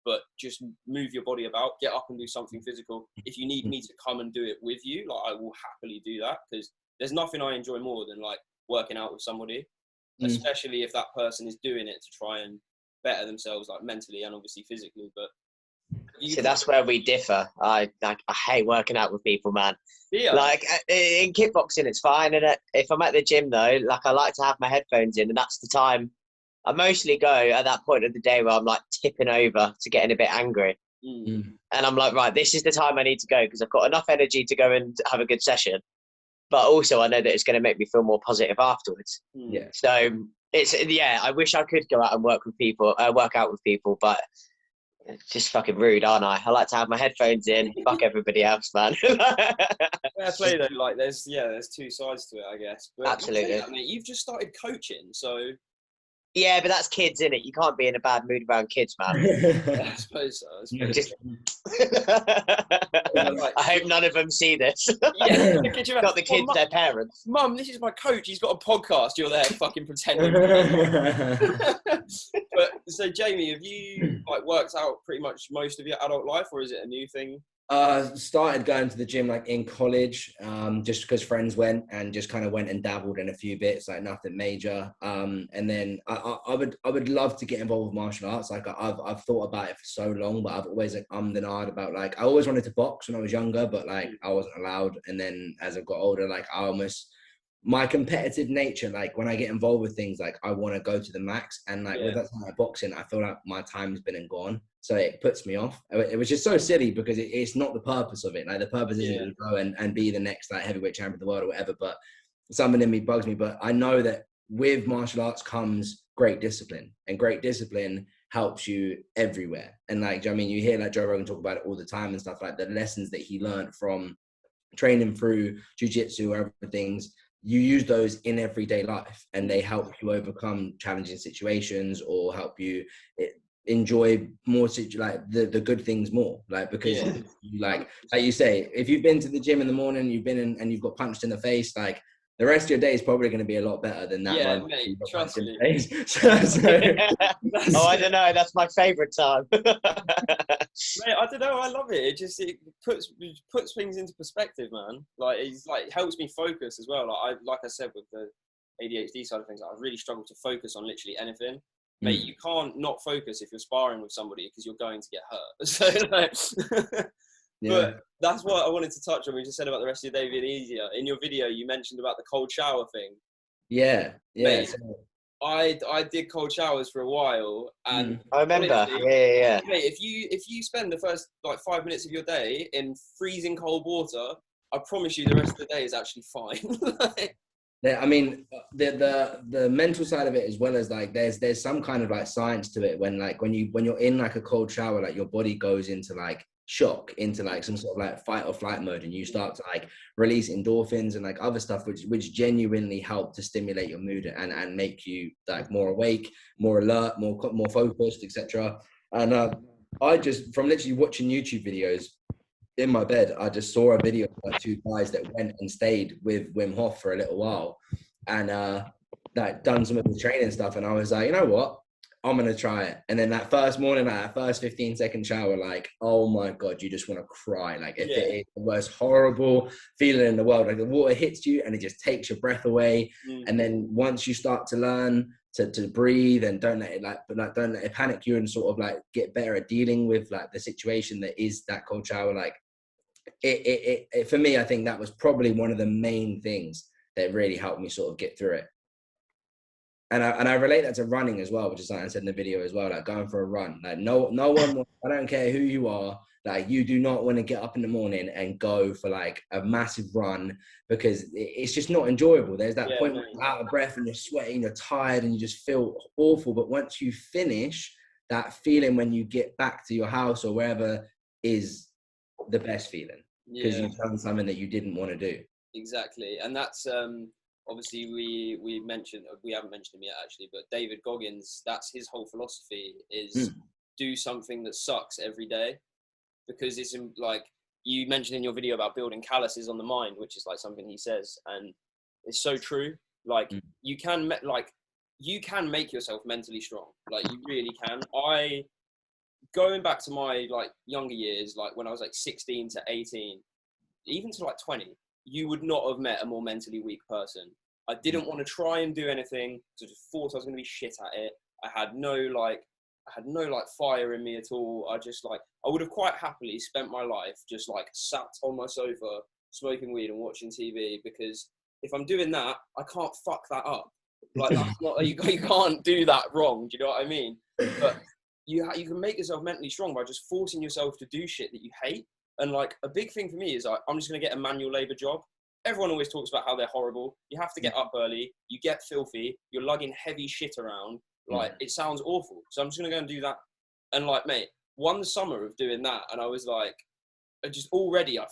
but just move your body about, get up and do something physical. If you need me to come and do it with you, like, I will happily do that, because there's nothing I enjoy more than like working out with somebody, especially if that person is doing it to try and better themselves, like mentally and obviously physically. But so that's where we differ. I hate working out with people, man. Yeah. Like, in kickboxing, it's fine. And if I'm at the gym though, like, I like to have my headphones in, and that's the time I mostly go at that point of the day where I'm like tipping over to getting a bit angry. And I'm like, right, this is the time I need to go because I've got enough energy to go and have a good session. But also I know that it's going to make me feel more positive afterwards. Yeah. So I wish I could go out and work out with people, but it's just fucking rude, aren't I? I like to have my headphones in, fuck everybody else, man. Fair play though, like there's two sides to it, I guess. But absolutely. That, mate, you've just started coaching, so. Yeah, but that's kids, innit? You can't be in a bad mood around kids, man. Yeah, I suppose so. I hope none of them see this. Yeah, not the kids, their parents. Mum, this is my coach. He's got a podcast. You're there fucking pretending. But so, Jamie, have you like worked out pretty much most of your adult life, or is it a new thing? Started going to the gym like in college, just because friends went and just kind of went and dabbled in a few bits, like nothing major. And then I would love to get involved with martial arts. Like I've thought about it for so long, but I've always like ummed and ahed about, like, I always wanted to box when I was younger, but like I wasn't allowed. And then as I got older, like my competitive nature, like when I get involved with things, like I want to go to the max, and like with that time of boxing, I feel like my time's been and gone, so it puts me off. It was just so silly because it's not the purpose of it. Like the purpose isn't to go and be the next like heavyweight champion of the world or whatever, but something in me bugs me, but I know that with martial arts comes great discipline, and great discipline helps you everywhere. And like, I mean, you hear like Joe Rogan talk about it all the time and stuff, like the lessons that he learned from training through jiu-jitsu or other things, you use those in everyday life, and they help you overcome challenging situations or help you enjoy more like the good things more, like, because you, like you say, if you've been to the gym in the morning, you've been in and you've got punched in the face, like the rest of your day is probably going to be a lot better than that. Yeah, mate, trust me. Oh, I don't know, that's my favorite time. Mate, I don't know, I love it. It puts things into perspective, man. Like, it's like, it helps me focus as well. Like I said, with the ADHD side of things, I really struggle to focus on literally anything. Mate, you can't not focus if you're sparring with somebody, because you're going to get hurt. So, like, but that's what I wanted to touch on. We just said about the rest of your day being easier. In your video, you mentioned about the cold shower thing. Yeah. Mate, I did cold showers for a while, and I remember. Honestly, Yeah. Mate, if you spend the first like 5 minutes of your day in freezing cold water, I promise you the rest of the day is actually fine. Yeah, I mean, the mental side of it, as well as like there's some kind of like science to it, when you're in like a cold shower, like your body goes into like shock, into like some sort of like fight or flight mode, and you start to like release endorphins and like other stuff which genuinely help to stimulate your mood and make you like more awake, more alert, more focused, etc. And I just, from literally watching YouTube videos in my bed, I just saw a video of like two guys that went and stayed with Wim Hof for a little while, and like done some of the training stuff, and I was like, you know what, I'm gonna try it. And then that first morning, like that first 15-second shower, like, oh my god, you just want to cry. Like, it is the most horrible feeling in the world. Like, the water hits you and it just takes your breath away. And then once you start to learn to breathe, and don't let it panic you, and sort of like get better at dealing with like the situation that is that cold shower, like it for me, I think that was probably one of the main things that really helped me sort of get through it. And I relate that to running as well, which is something I said in the video as well, like going for a run. Like no one, I don't care who you are, like you do not want to get up in the morning and go for like a massive run, because it's just not enjoyable. There's that point where you're out of breath and you're sweating, you're tired, and you just feel awful. But once you finish, that feeling when you get back to your house or wherever is the best feeling, because you've done something that you didn't want to do. Exactly. And that's obviously we haven't mentioned him yet actually, but David Goggins, that's his whole philosophy, is do something that sucks every day. Because it's like you mentioned in your video about building calluses on the mind, which is like something he says, and it's so true. Like you can make yourself mentally strong, like you really can. Going back to my like younger years, like when I was like 16 to 18, even to like 20, you would not have met a more mentally weak person. I didn't want to try and do anything because I just thought I was going to be shit at it. I had no fire in me at all. I would have quite happily spent my life just like sat on my sofa smoking weed and watching TV, because if I'm doing that, I can't fuck that up. Like that's not, you can't do that wrong. Do you know what I mean? But you can make yourself mentally strong by just forcing yourself to do shit that you hate. And like a big thing for me is I'm just going to get a manual labor job. Everyone always talks about how they're horrible. You have to get up early. You get filthy. You're lugging heavy shit around. Like, it sounds awful. So I'm just going to go and do that. And like, mate, one summer of doing that, and I was like, I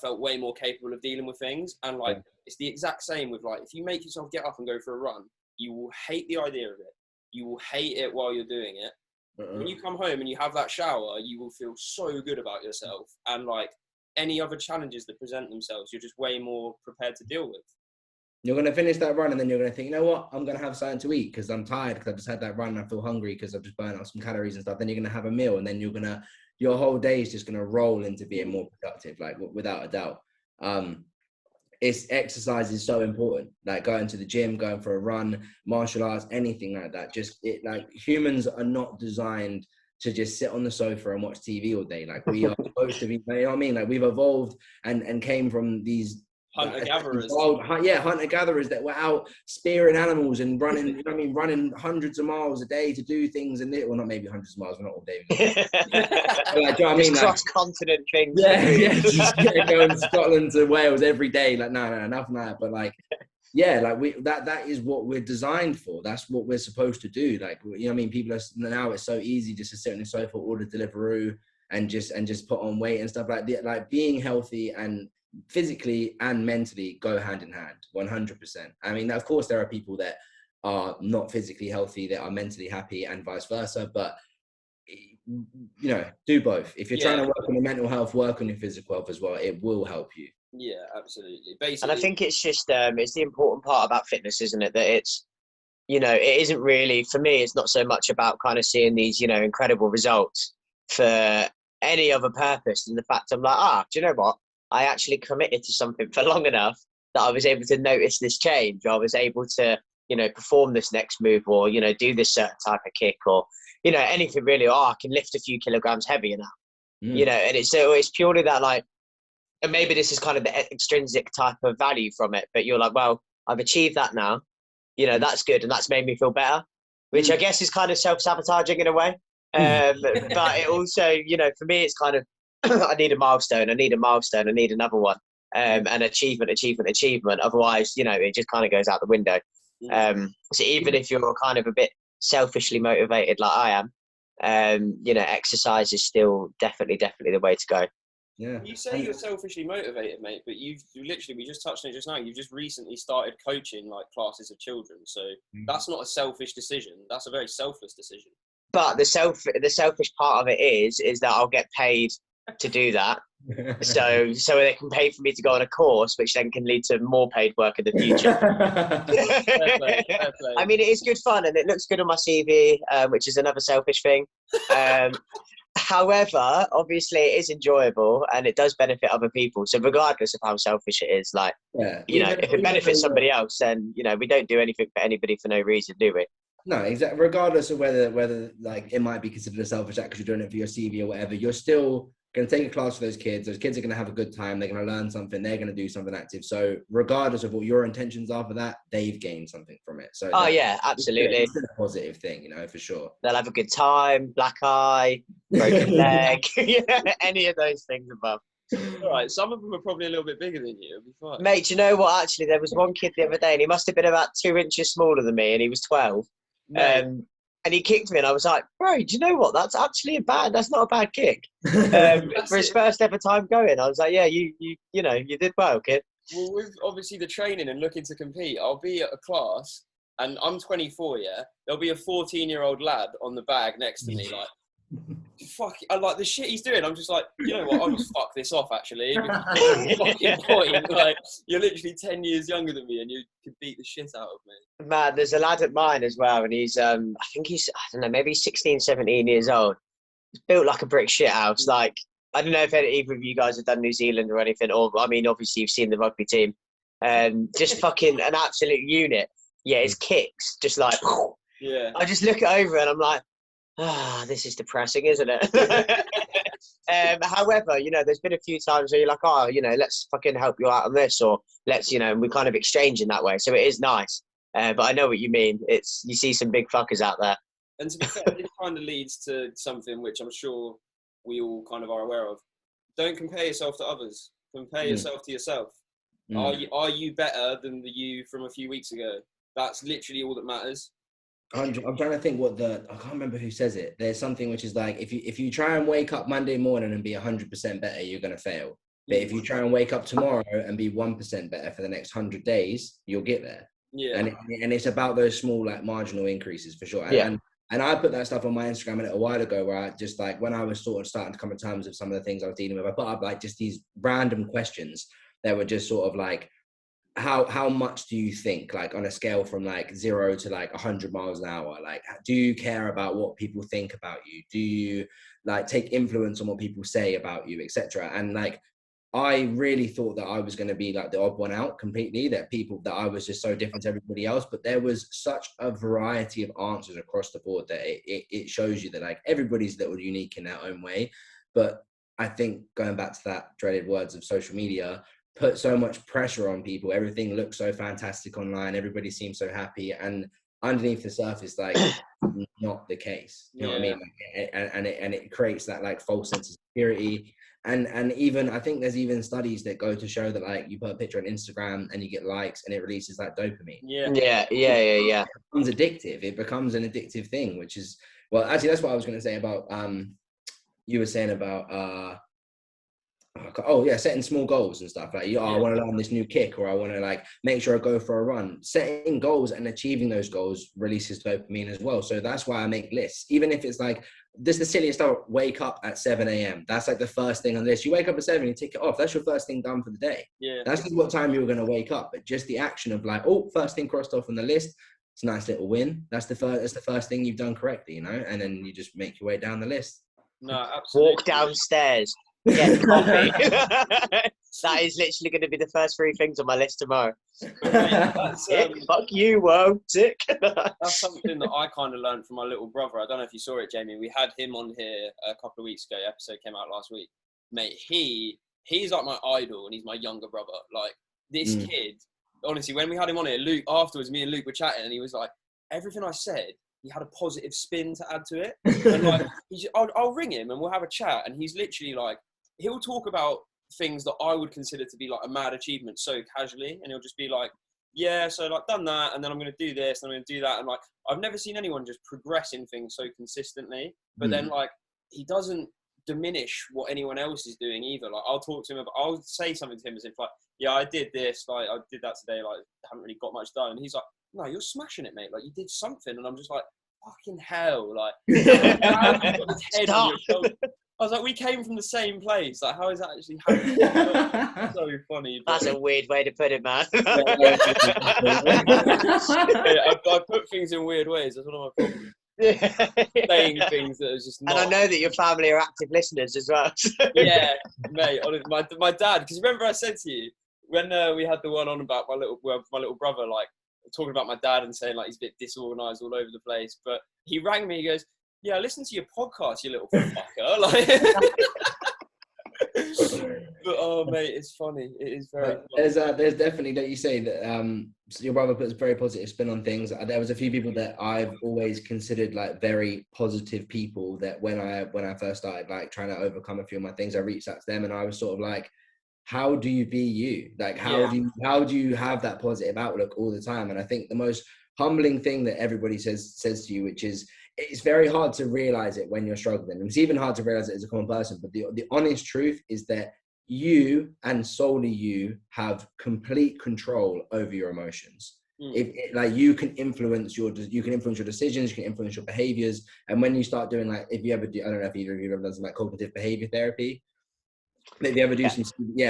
felt way more capable of dealing with things. And like, it's the exact same with like, if you make yourself get up and go for a run, you will hate the idea of it. You will hate it while you're doing it. When you come home and you have that shower, you will feel so good about yourself. And like, any other challenges that present themselves, you're just way more prepared to deal with. You're going to finish that run, and then you're going to think, you know what, I'm going to have something to eat because I'm tired, because I just had that run and I feel hungry because I've just burned out some calories and stuff. Then you're going to have a meal, and then your whole day is just going to roll into being more productive, like without a doubt. Exercise is so important, like going to the gym, going for a run, martial arts, anything like that. Like humans are not designed to just sit on the sofa and watch TV all day. Like we are supposed to be, you know what I mean? Like we've evolved and came from these hunter-gatherers. Hunter-gatherers that were out spearing animals and running, you know what I mean, running hundreds of miles a day to do things, and well, not maybe hundreds of miles, we're not all David. Like, do you know what I mean? Cross-continent things. Just going to Scotland to Wales every day. Like, no, nothing like that. But like, Yeah, like that is what we're designed for. That's what we're supposed to do. Like, you know what I mean? People are now, it's so easy just to sit on the sofa, order Deliveroo and just put on weight and stuff like being healthy and physically and mentally go hand in hand 100%. I mean, of course there are people that are not physically healthy that are mentally happy and vice versa, but you know, do both. If you're trying to work on your mental health, work on your physical health as well. It will help you. Yeah, absolutely. Basically, and I think it's just it's the important part about fitness, isn't it, that it's, you know, it isn't really, for me, it's not so much about kind of seeing these, you know, incredible results for any other purpose than the fact I'm like, do you know what? I actually committed to something for long enough that I was able to notice this change. I was able to, you know, perform this next move, or, you know, do this certain type of kick, or, you know, anything really. I can lift a few kilograms heavier now, you know, and it's purely that, like, and maybe this is kind of the extrinsic type of value from it, but you're like, well, I've achieved that now. You know, that's good, and that's made me feel better, which I guess is kind of self-sabotaging in a way. But it also, you know, for me, it's kind of, I need a milestone, I need another one, and achievement. Otherwise, you know, it just kind of goes out the window. So even if you're kind of a bit selfishly motivated like I am, you know, exercise is still definitely the way to go. Yeah. You say you're selfishly motivated, mate, but you literally, we just touched on it just now, you've just recently started coaching like classes of children. So that's not a selfish decision. That's a very selfless decision. But the selfish part of it is that I'll get paid to do that. So they can pay for me to go on a course, which then can lead to more paid work in the future. Fair play. I mean, it is good fun and it looks good on my CV, which is another selfish thing. However, obviously it is enjoyable and it does benefit other people. So regardless of how selfish it is, like, you know, if it benefits somebody else, then, you know, we don't do anything for anybody for no reason, do we? No, exactly. Regardless of whether like it might be considered a selfish act because you're doing it for your CV or whatever, you're still going to take a class for those kids. Those kids are going to have a good time. They're going to learn something. They're going to do something active. So regardless of what your intentions are for that, they've gained something from it. So yeah, absolutely. It's a positive thing, you know, for sure. They'll have a good time, black eye, broken leg, any of those things above. All right, some of them are probably a little bit bigger than you. It'll be fine. Mate, do you know what? Actually, there was one kid the other day and he must have been about 2 inches smaller than me and he was 12. And he kicked me and I was like, bro, do you know what? That's not a bad kick. For his first ever time going, I was like, yeah, you know, you did well, kid. Well, with obviously the training and looking to compete, I'll be at a class and I'm 24, yeah? There'll be a 14-year-old lad on the bag next to me, like, fuck, I like the shit he's doing. I'm just like, you know what? I'll just fuck this off, actually. Fucking point. Like, you're literally 10 years younger than me and you could beat the shit out of me. Man, there's a lad at mine as well. And he's, I think he's, I don't know, maybe 16, 17 years old. He's built like a brick shit house. Like, I don't know if either of you guys have done New Zealand or anything. Or, I mean, obviously you've seen the rugby team. Just fucking an absolute unit. Yeah, his kicks, just like, yeah. I just look it over and I'm like, this is depressing, isn't it? However, you know, there's been a few times where you're like, you know, let's fucking help you out on this, or let's, you know, and we kind of exchange in that way. So it is nice. But I know what you mean. You see some big fuckers out there. And to be fair, this kind of leads to something which I'm sure we all kind of are aware of. Don't compare yourself to others. Compare yourself to yourself. Are you better than the you from a few weeks ago? That's literally all that matters. I'm trying to think I can't remember who says it. There's something which is like, if you try and wake up Monday morning and be 100% better, you're going to fail. But if you try and wake up tomorrow and be 1% better for the next 100 days, you'll get there. Yeah. And it's about those small, like, marginal increases for sure. Yeah. And I put that stuff on my Instagram a little while ago where I just, like, when I was sort of starting to come to terms with some of the things I was dealing with, I put up like just these random questions that were just sort of like, how much do you think, like, on a scale from like 0 to like 100 miles an hour, like, do you care about what people think about you? Do you, like, take influence on what people say about you, etc.? And like, I really thought that I was going to be like the odd one out completely, that I was just so different to everybody else. But there was such a variety of answers across the board that it shows you that, like, everybody's a little unique in their own way. But I think going back to that dreaded words of social media, put so much pressure on people. Everything looks so fantastic online. Everybody seems so happy. And underneath the surface, like, not the case. You know what I mean? And it creates that like false sense of security. And even I think there's even studies that go to show that like you put a picture on Instagram and you get likes and it releases that dopamine. Yeah. It becomes addictive. It becomes an addictive thing, which is, well, actually that's what I was going to say about you were saying about setting small goals and stuff. Like, I want to learn this new kick, or I want to like make sure I go for a run. Setting goals and achieving those goals releases dopamine as well. So that's why I make lists, even if it's like this the silliest stuff. Wake up at 7 a.m. That's like the first thing on the list. You wake up at 7, you tick it off. That's your first thing done for the day. That's just what time you were going to wake up. But just the action of like, first thing crossed off on the list. It's a nice little win. That's the first thing you've done correctly, you know. And then you just make your way down the list. No, absolutely. Walk downstairs. Get coffee. That is literally going to be the first 3 things on my list tomorrow. Fuck you, whoa, tick. That's something that I kind of learned from my little brother. I don't know if you saw it, Jamie. We had him on here a couple of weeks ago. The episode came out last week. Mate, he's like my idol, and he's my younger brother. Like, this kid, honestly, when we had him on here, Luke, afterwards, me and Luke were chatting, and he was like, everything I said, he had a positive spin to add to it. And like, I'll ring him and we'll have a chat, and he's literally like, he'll talk about things that I would consider to be like a mad achievement so casually, and he'll just be like, yeah, so like done that, and then I'm going to do this, and I'm going to do that, and like, I've never seen anyone just progress in things so consistently, but then like, he doesn't diminish what anyone else is doing either. Like, I'll talk to him about, I'll say something to him as if like, yeah, I did this, like I did that today, like haven't really got much done, and he's like, no, you're smashing it, mate, like you did something, and I'm just like, fucking hell, like, how have you got this head on your shoulder? I was like, we came from the same place. Like, how is that actually happening? So funny. That's a weird way to put it, man. I put things in weird ways. That's one of my problems. Saying things that are just not. And I know that your family are active listeners as well. Yeah, mate. Honestly, my dad, because remember I said to you, when we had the one on about my little brother, like, talking about my dad and saying, like, he's a bit disorganised all over the place. But he rang me, he goes, yeah, listen to your podcast, you little fucker. Like, but oh, mate, it's funny. It is very funny. There's definitely, that you say that your brother puts a very positive spin on things. There was a few people that I've always considered like very positive people that when I first started like trying to overcome a few of my things, I reached out to them and I was sort of like, how do you be you? Like, how do you have that positive outlook all the time? And I think the most humbling thing that everybody says to you, which is, it's very hard to realize it when you're struggling. It's even hard to realize it as a common person. But the honest truth is that you and solely you have complete control over your emotions. Like, you can influence your decisions, you can influence your behaviors. And when you start doing, like, if you ever do, I don't know if either of you have done some like cognitive behavior therapy. If you ever do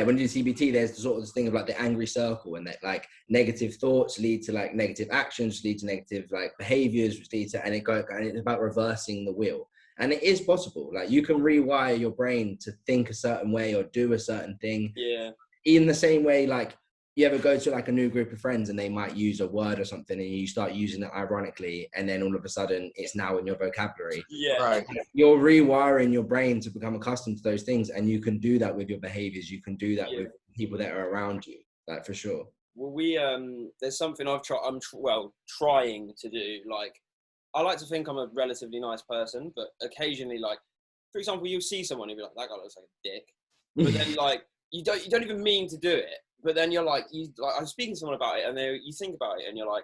when you do CBT, there's the sort of thing of like the angry circle, and that like negative thoughts lead to like negative actions, lead to negative like behaviors, which lead to, and it's about reversing the wheel. And it is possible. Like, you can rewire your brain to think a certain way or do a certain thing. Yeah. In the same way, like, you ever go to like a new group of friends and they might use a word or something and you start using it ironically, and then all of a sudden it's now in your vocabulary. Yeah. Right. You're rewiring your brain to become accustomed to those things, and you can do that with your behaviors. You can do that with people that are around you, like, for sure. Well, there's something I'm trying to do. Like, I like to think I'm a relatively nice person, but occasionally, like, for example, you'll see someone and you'll be like, that guy looks like a dick. But then, like, you don't even mean to do it. But then you're like, I'm speaking to someone about it, and you think about it, and you're like,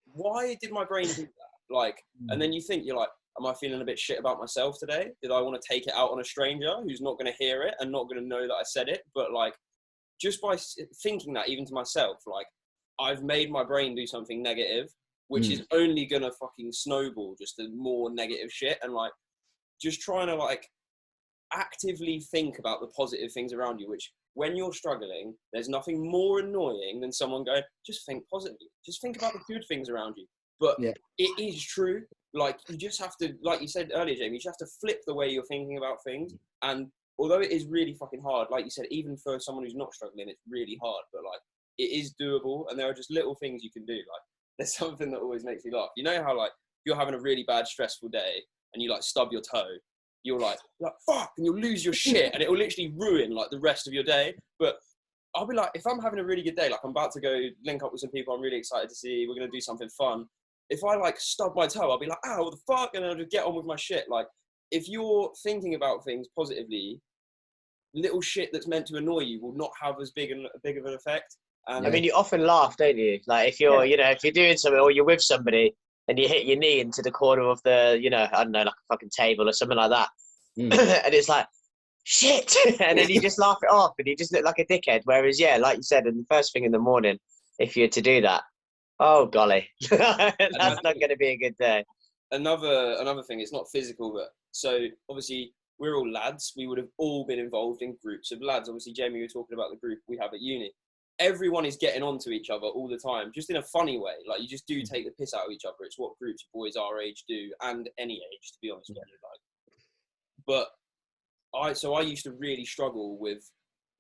why did my brain do that? Like, and then you think, you're like, am I feeling a bit shit about myself today? Did I want to take it out on a stranger who's not going to hear it and not going to know that I said it? But like, just by thinking that, even to myself, like, I've made my brain do something negative, which is only going to fucking snowball just to more negative shit. And like, just trying to like actively think about the positive things around you, which, when you're struggling, there's nothing more annoying than someone going, just think positively. Just think about the good things around you. But it is true. Like, you just have to, like you said earlier, Jamie, you just have to flip the way you're thinking about things. And although it is really fucking hard, like you said, even for someone who's not struggling, it's really hard. But like, it is doable. And there are just little things you can do. Like, there's something that always makes me laugh. You know how, like, you're having a really bad, stressful day and you like stub your toe. You're like, fuck, and you'll lose your shit, and it will literally ruin like the rest of your day. But I'll be like, if I'm having a really good day, like I'm about to go link up with some people I'm really excited to see, we're going to do something fun, if I like stub my toe, I'll be like, "Ah, what the fuck," and I'll just get on with my shit. Like, if you're thinking about things positively, little shit that's meant to annoy you will not have as big of an effect. And I mean, you often laugh, don't you? Like if you're, you know, if you're doing something or you're with somebody and you hit your knee into the corner of the, you know, I don't know, like a fucking table or something like that, and it's like, shit, and then you just laugh it off and you just look like a dickhead. Whereas, yeah, like you said, in the first thing in the morning, if you're to do that, oh golly, that's not going to be a good day. Another thing, it's not physical, but so obviously we're all lads. We would have all been involved in groups of lads. Obviously, Jamie, you were talking about the group we have at uni. Everyone is getting on to each other all the time, just in a funny way. Like, you just do take the piss out of each other. It's what groups of boys our age do, and any age, to be honest with you. Like, but I used to really struggle with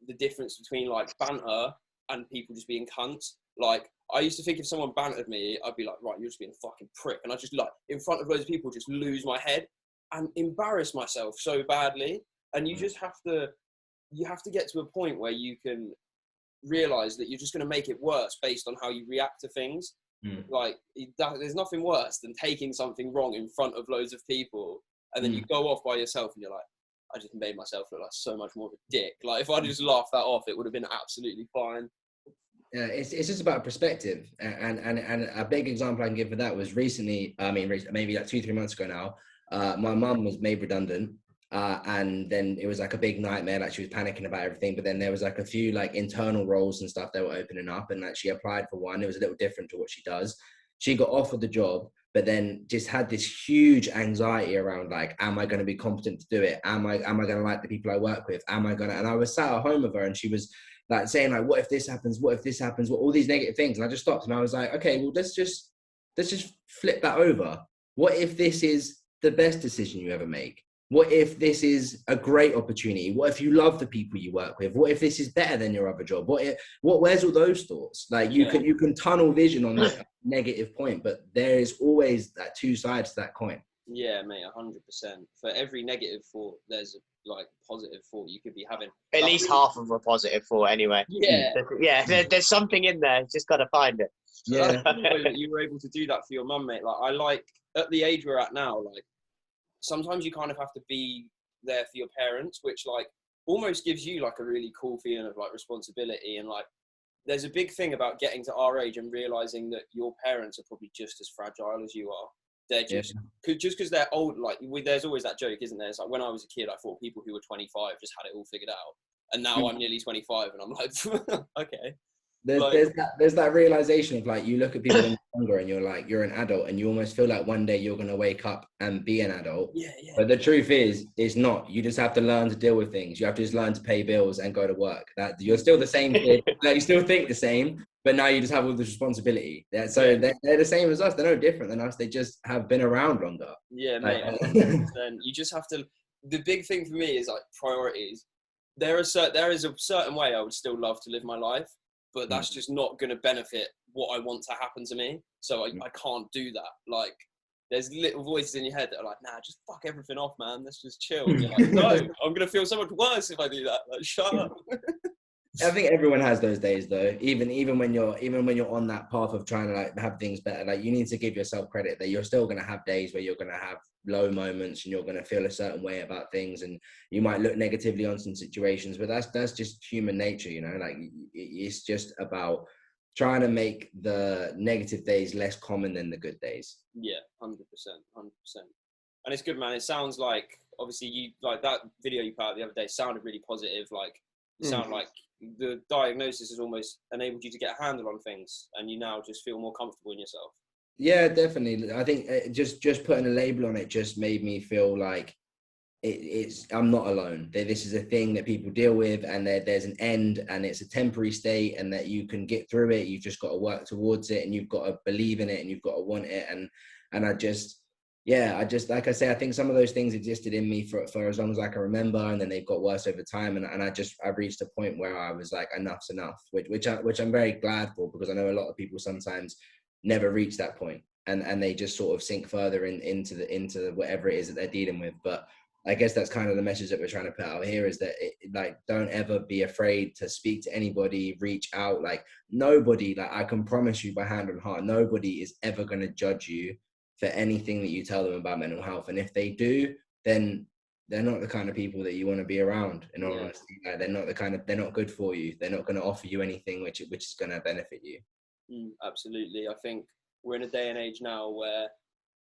the difference between like banter and people just being cunts. Like, I used to think if someone bantered me, I'd be like, right, you're just being a fucking prick. And I just like, in front of loads of people, just lose my head and embarrass myself so badly. And you just have to get to a point where you can realize that you're just going to make it worse based on how you react to things. Like, there's nothing worse than taking something wrong in front of loads of people. And then you go off by yourself and you're like, I just made myself look like so much more of a dick. Like, if I just laughed that off, it would have been absolutely fine. Yeah, it's just about perspective, and a big example I can give for that was recently. I mean, maybe like 2-3 months ago now. My mum was made redundant, and then it was like a big nightmare. Like, she was panicking about everything, but then there was like a few like internal roles and stuff that were opening up, and like she applied for one. It was a little different to what she does. She got offered the job, but then just had this huge anxiety around like, am I going to be competent to do it? Am I going to like the people I work with? Am I going to? And I was sat at home with her, and she was like saying like, what if this happens? What if this happens? What, all these negative things. And I just stopped and I was like, okay, well, let's just flip that over. What if this is the best decision you ever make? What if this is a great opportunity? What if you love the people you work with? What if this is better than your other job? Where's all those thoughts? Like, you can tunnel vision on the negative point, but there is always that two sides to that coin. Yeah, mate, 100%. For every negative thought, there's like positive thought you could be having. At least half of a positive thought, anyway. Yeah. There's something in there. Just got to find it. Yeah, that you were able to do that for your mum, mate. Like, I like, at the age we're at now, like, sometimes you kind of have to be there for your parents, which like almost gives you like a really cool feeling of like responsibility. And like, there's a big thing about getting to our age and realizing that your parents are probably just as fragile as you are. They're just because they're old. Like, there's always that joke, isn't there? It's like, when I was a kid, I thought people who were 25 just had it all figured out, and now I'm nearly 25, and I'm like, okay. There's that realization of like, you look at people when you're younger and you're like, you're an adult, and you almost feel like one day you're going to wake up and be an adult. Yeah. But the truth is, it's not. You just have to learn to deal with things. You have to just learn to pay bills and go to work. That you're still the same kid. Like, you still think the same, but now you just have all this responsibility. They're the same as us. They're no different than us. They just have been around longer. Yeah, mate. 100%. You just have to. The big thing for me is like priorities. There is a certain way I would still love to live my life, but that's just not going to benefit what I want to happen to me. So I can't do that. Like, there's little voices in your head that are like, nah, just fuck everything off, man. Let's just chill. And you're like, no, I'm going to feel so much worse if I do that. Like, shut up. I think everyone has those days though. Even when you're on that path of trying to like have things better, like, you need to give yourself credit that you're still going to have days where you're going to have low moments and you're going to feel a certain way about things, and you might look negatively on some situations, but that's just human nature, you know. Like, it's just about trying to make the negative days less common than the good days. Yeah, 100%. And it's good, man. It sounds like, obviously, you like that video you put out the other day sounded really positive. Like, it sounded like the diagnosis has almost enabled you to get a handle on things, and you now just feel more comfortable in yourself. Yeah, definitely. I think just putting a label on it just made me feel like it's I'm not alone. This is a thing that people deal with, and there's an end, and it's a temporary state, and that you can get through it. You've just got to work towards it, and you've got to believe in it, and you've got to want it. And I just like I say, I think some of those things existed in me for as long as I can remember, and then they've got worse over time. And I reached a point where I was like, enough's enough, which I'm very glad for, because I know a lot of people sometimes never reach that point, and they just sort of sink further into whatever it is that they're dealing with. But I guess that's kind of the message that we're trying to put out here, is that like, don't ever be afraid to speak to anybody, reach out. Like, nobody, like, I can promise you by hand on heart, nobody is ever going to judge you for anything that you tell them about mental health. And if they do, then they're not the kind of people that you want to be around, in all honesty. Like, they're not good for you. They're not going to offer you anything which is going to benefit you. Absolutely. I think we're in a day and age now where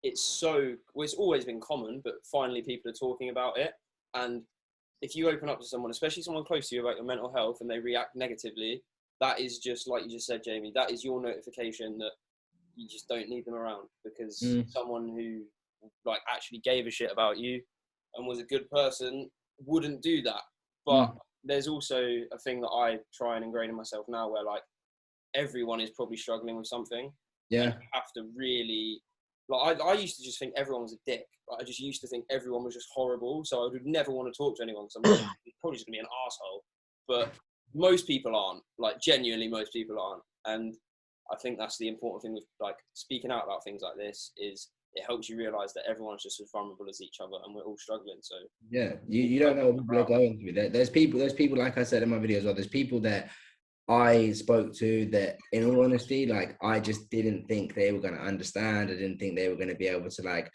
it's always been common, but finally people are talking about it. And if you open up to someone, especially someone close to you, about your mental health, and they react negatively, that is just, like you just said, Jamie, that is your notification that you just don't need them around, because someone who like actually gave a shit about you and was a good person wouldn't do that. But there's also a thing that I try and ingrain in myself now, where like everyone is probably struggling with something. Yeah. And you have to really, like, I used to just think everyone was a dick. Like, I just used to think everyone was just horrible. So I would never want to talk to anyone, because I'm probably just going to be an asshole. But most people aren't, like, genuinely most people aren't. And I think that's the important thing with like speaking out about things like this, is it helps you realise that everyone's just as vulnerable as each other, and we're all struggling. So yeah, you don't know what people are going through. There's people, like I said in my video as well, there's people that I spoke to that, in all honesty, like, I just didn't think they were going to understand. I didn't think they were going to be able to like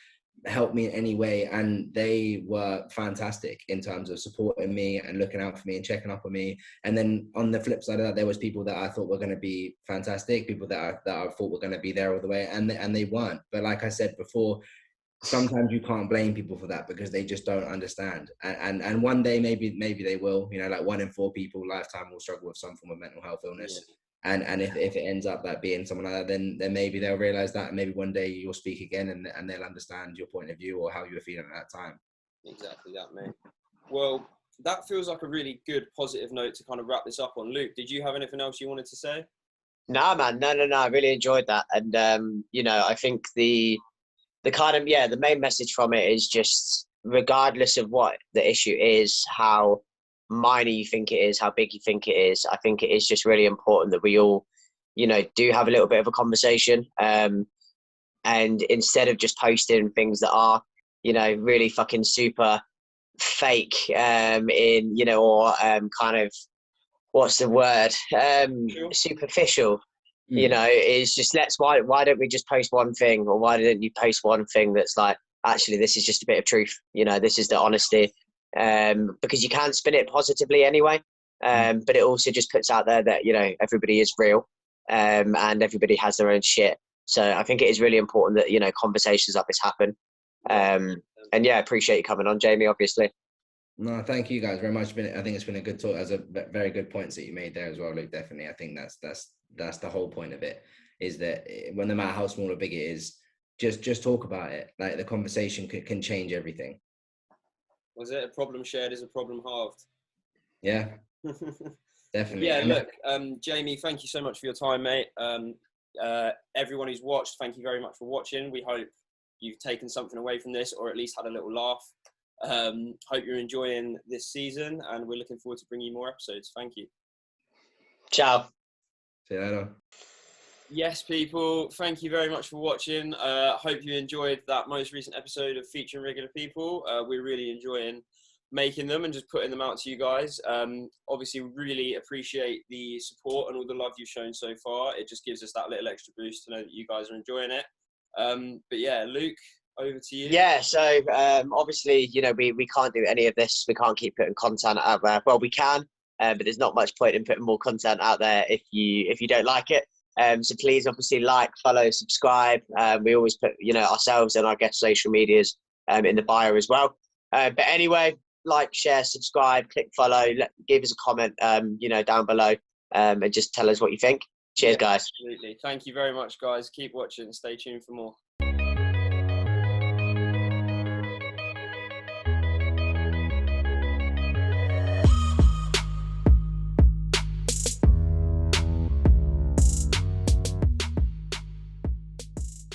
help me in any way, and they were fantastic in terms of supporting me and looking out for me and checking up on me. And then on the flip side of that, there was people that I thought were going to be fantastic, people that I thought were going to be there all the way, and they weren't. But like I said before, sometimes you can't blame people for that, because they just don't understand. And one day maybe they will. You know, like 1 in 4 people lifetime will struggle with some form of mental health illness. And if it ends up like being someone like that, then maybe they'll realize that, and maybe one day you'll speak again, and they'll understand your point of view or how you were feeling at that time. Exactly that, mate. Well, that feels like a really good positive note to kind of wrap this up on. Luke, did you have anything else you wanted to say? No, man, no. I really enjoyed that, and you know, I think the kind of the main message from it is just, regardless of what the issue is, how minor you think it is, how big you think it is, I think it is just really important that we all, you know, do have a little bit of a conversation, and instead of just posting things that are, you know, really fucking super fake, in, you know, or kind of, what's the word, superficial, you know, is just, why don't we just post one thing, or why don't you post one thing that's like, actually, this is just a bit of truth, you know, this is the honesty, because you can spin it positively anyway, but it also just puts out there that, you know, everybody is real, and everybody has their own shit. So I think it is really important that, you know, conversations like this happen, and yeah, I appreciate you coming on, Jamie, obviously. No, thank you guys very much. I think it's been a good talk. As a very good points that you made there as well, Luke. Definitely, I think that's the whole point of it, is that when, no matter how small or big it is, just talk about it. Like, the conversation can change everything. Was it a problem shared is a problem halved? Yeah, definitely. Yeah, look, Jamie, thank you so much for your time, mate. Everyone who's watched, thank you very much for watching. We hope you've taken something away from this, or at least had a little laugh. Hope you're enjoying this season, and we're looking forward to bringing you more episodes. Thank you. Ciao. See you later. Yes, people, thank you very much for watching. Hope you enjoyed that most recent episode of Featuring Regular People. We're really enjoying making them and just putting them out to you guys. Obviously, we really appreciate the support and all the love you've shown so far. It just gives us that little extra boost to know that you guys are enjoying it. But yeah, Luke, over to you. Yeah, so obviously, you know, we can't do any of this. We can't keep putting content out there. Well, we can, but there's not much point in putting more content out there if you don't like it. So please, obviously, like, follow, subscribe. We always put, you know, ourselves and our guest social medias in the bio as well. But anyway, like, share, subscribe, click follow, give us a comment, you know, down below, and just tell us what you think. Cheers, guys. Absolutely. Thank you very much, guys. Keep watching. Stay tuned for more.